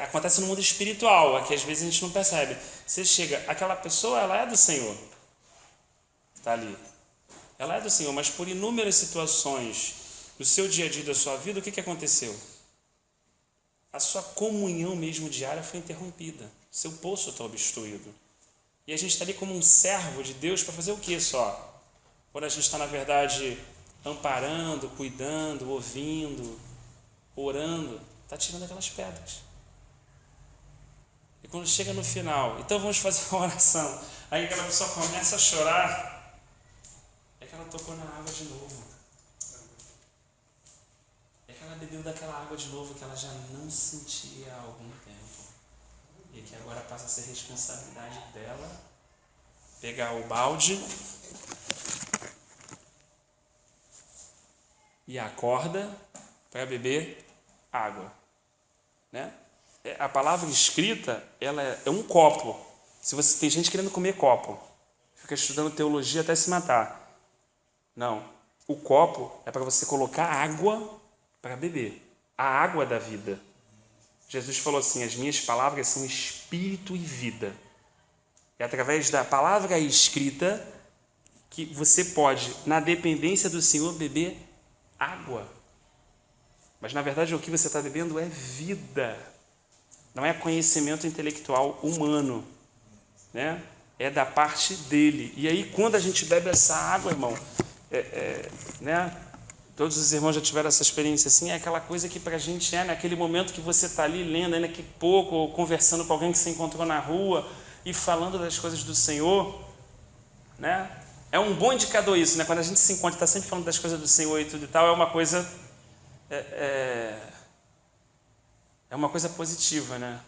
A: Acontece no mundo espiritual, aqui às vezes a gente não percebe. Você chega, aquela pessoa, ela é do Senhor. Está ali. Ela é do Senhor, mas por inúmeras situações do seu dia a dia, da sua vida, o que aconteceu? A sua comunhão mesmo diária foi interrompida. Seu poço está obstruído. E a gente está ali como um servo de Deus para fazer o quê só? Quando a gente está, na verdade, amparando, cuidando, ouvindo, orando, está tirando aquelas pedras. E quando chega no final, então vamos fazer uma oração. Aí aquela pessoa começa a chorar, é que ela tocou na água de novo. É que ela bebeu daquela água de novo que ela já não sentia há algum tempo. E que agora passa a ser responsabilidade dela pegar o balde e a corda para beber água, né? A palavra escrita, ela é um copo. Se você tem gente querendo comer copo, fica estudando teologia até se matar. Não, o copo é para você colocar água para beber, a água da vida. Jesus falou assim: as minhas palavras são espírito e vida. É através da palavra escrita que você pode, na dependência do Senhor, beber água. Mas, na verdade, o que você está bebendo é vida. Não é conhecimento intelectual humano, né? É da parte dele. E aí, quando a gente bebe essa água, irmão, né? Todos os irmãos já tiveram essa experiência assim, é aquela coisa que para a gente naquele momento que você está ali lendo, ainda que pouco, ou conversando com alguém que você encontrou na rua e falando das coisas do Senhor, né? É um bom indicador isso, né? Quando a gente se encontra, está sempre falando das coisas do Senhor e tudo e tal, é uma coisa uma coisa positiva, né?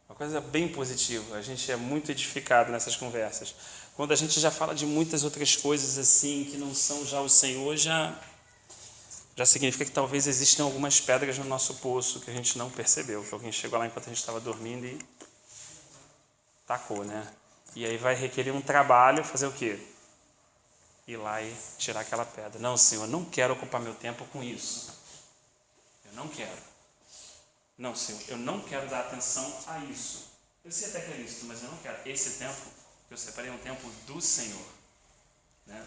A: Uma coisa bem positiva. A gente é muito edificado nessas conversas. Quando a gente já fala de muitas outras coisas assim que não são já o Senhor, já significa que talvez existam algumas pedras no nosso poço que a gente não percebeu, que alguém chegou lá enquanto a gente estava dormindo e tacou, né? E aí vai requerer um trabalho, fazer o quê? Ir lá e tirar aquela pedra. Não, Senhor, eu não quero ocupar meu tempo com isso. Eu não quero. Não, Senhor, eu não quero dar atenção a isso. Eu sei até que é isso, mas eu não quero. Esse tempo que eu separei é um tempo do Senhor, né?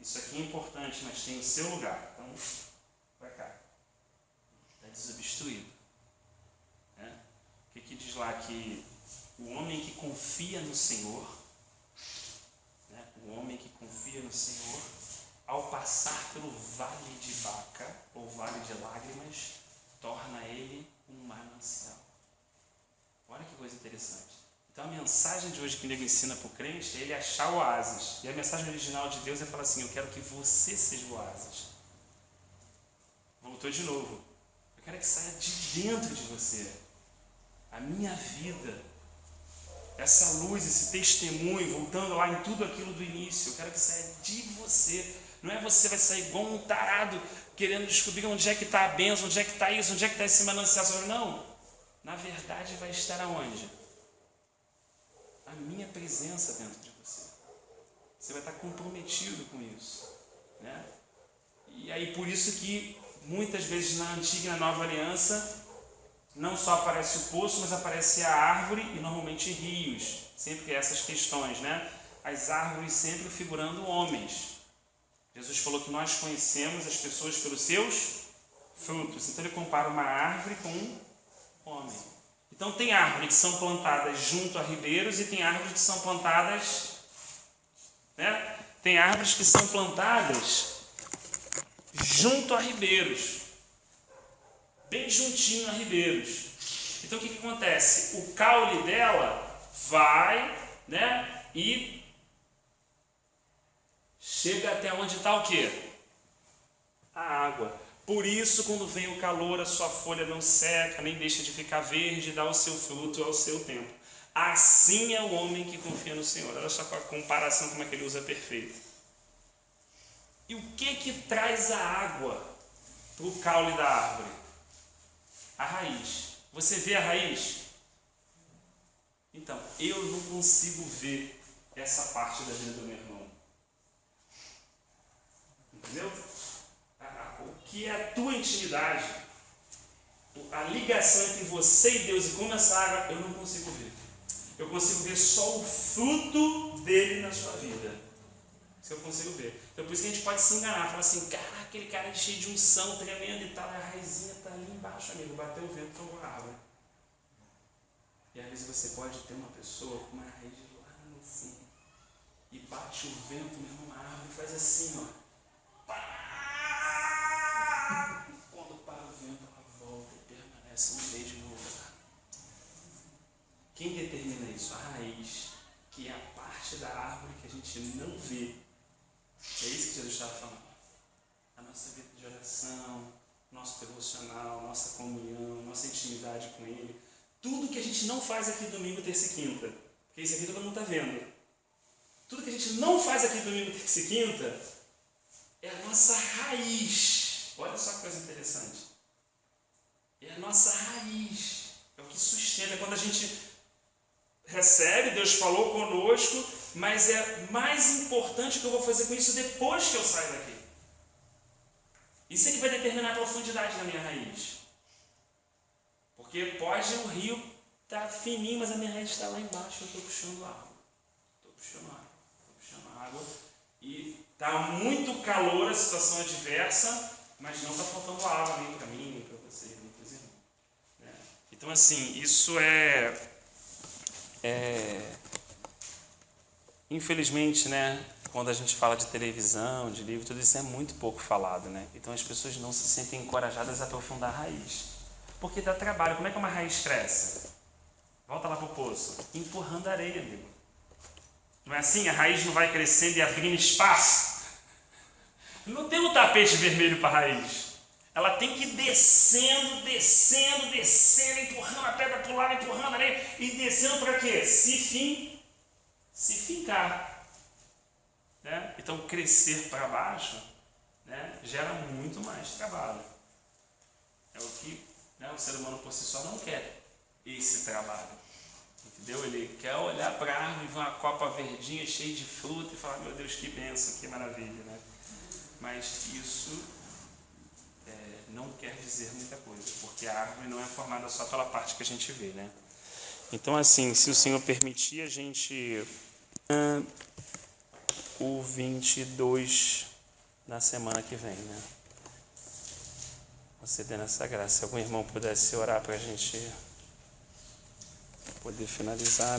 A: Isso aqui é importante, mas tem o seu lugar. Então, para cá. Está desobstruído. Né? O que diz lá? Que o homem que confia no Senhor, né? O homem que confia no Senhor, ao passar pelo vale de Baca, ou vale de lágrimas, torna ele um manancial. Olha que coisa interessante. Então a mensagem de hoje que o nego ensina para o crente é ele achar o oásis. E a mensagem original de Deus é falar assim: eu quero que você seja o oásis. Voltou de novo. Eu quero que saia de dentro de você. A minha vida. Essa luz, esse testemunho, voltando lá em tudo aquilo do início. Eu quero que saia de você. Não é você vai sair igual um tarado, querendo descobrir onde é que está a bênção, onde é que está isso, onde é que está esse manancial. Não. Na verdade vai estar aonde? A minha presença dentro de você. Você vai estar comprometido com isso, né? E aí por isso que muitas vezes na antiga e na nova aliança não só aparece o poço, mas aparece a árvore e normalmente rios. Sempre essas questões, né? As árvores sempre figurando homens. Jesus falou que nós conhecemos as pessoas pelos seus frutos. Então ele compara uma árvore com um homem. Então tem árvores que são plantadas junto a ribeiros e tem árvores que são plantadas, né? Tem árvores que são plantadas junto a ribeiros, bem juntinho a ribeiros. Então o que acontece? O caule dela vai, né? E chega até onde está o quê? A água. Por isso, quando vem o calor, a sua folha não seca, nem deixa de ficar verde, dá o seu fruto ao seu tempo. Assim é o homem que confia no Senhor. Olha só a comparação, como é que ele usa perfeito. E o que traz a água para o caule da árvore? A raiz. Você vê a raiz? Então, eu não consigo ver essa parte da vida do meu irmão. Entendeu? O que é a tua intimidade, a ligação entre você e Deus e como essa água, eu não consigo ver. Eu consigo ver só o fruto dele na sua vida. Isso eu consigo ver. Então por isso que a gente pode se enganar, falar assim, cara, aquele cara é cheio de unção, tremendo e tal, a raizinha está ali embaixo, amigo, bateu o vento, tomou a água. E às vezes você pode ter uma pessoa com uma raiz lá no fundo, e bate o vento, meu irmão, na árvore, e faz assim, ó. Pá! Quando para o vento, ela volta e permanece no mesmo lugar. Quem determina isso? A raiz, que é a parte da árvore que a gente não vê. É isso que Jesus estava falando. A nossa vida de oração, nosso devocional, nossa comunhão, nossa intimidade com Ele. Tudo que a gente não faz aqui domingo, terça e quinta. Porque isso aqui todo mundo está vendo. Tudo que a gente não faz aqui domingo, terça e quinta é a nossa raiz. Olha só que coisa interessante. É a nossa raiz. É o que sustenta. Quando a gente recebe, Deus falou conosco, mas é mais importante o que eu vou fazer com isso depois que eu saio daqui. Isso é que vai determinar a profundidade da minha raiz. Porque pode o rio estar fininho, mas a minha raiz está lá embaixo, eu estou puxando água. Estou puxando água. E está muito calor, a situação é adversa, mas não está faltando água nem para mim, nem para você, nem para os irmãos. Né? Então assim, isso infelizmente, né, quando a gente fala de televisão, de livro, tudo isso é muito pouco falado, né? Então as pessoas não se sentem encorajadas a aprofundar a raiz. Porque dá trabalho. Como é que uma raiz cresce? Volta lá para o poço. Empurrando areia, amigo. Não é assim? A raiz não vai crescendo e abrindo espaço. Não tem um tapete vermelho para a raiz. Ela tem que ir descendo, empurrando a pedra para o lado, empurrando a areia e descendo para quê? Se fincar. Né? Então, crescer para baixo, né, gera muito mais trabalho. É o que, né, o ser humano por si só não quer esse trabalho. Entendeu? Ele quer olhar para a árvore e ver uma copa verdinha cheia de fruta e falar, meu Deus, que bênção, que maravilha. Né? Mas isso não quer dizer muita coisa, porque a árvore não é formada só pela parte que a gente vê. Né? Então, assim, se o Senhor permitir, a gente... o 22 na semana que vem, né? Você dando essa graça. Se algum irmão pudesse orar para a gente poder finalizar, né?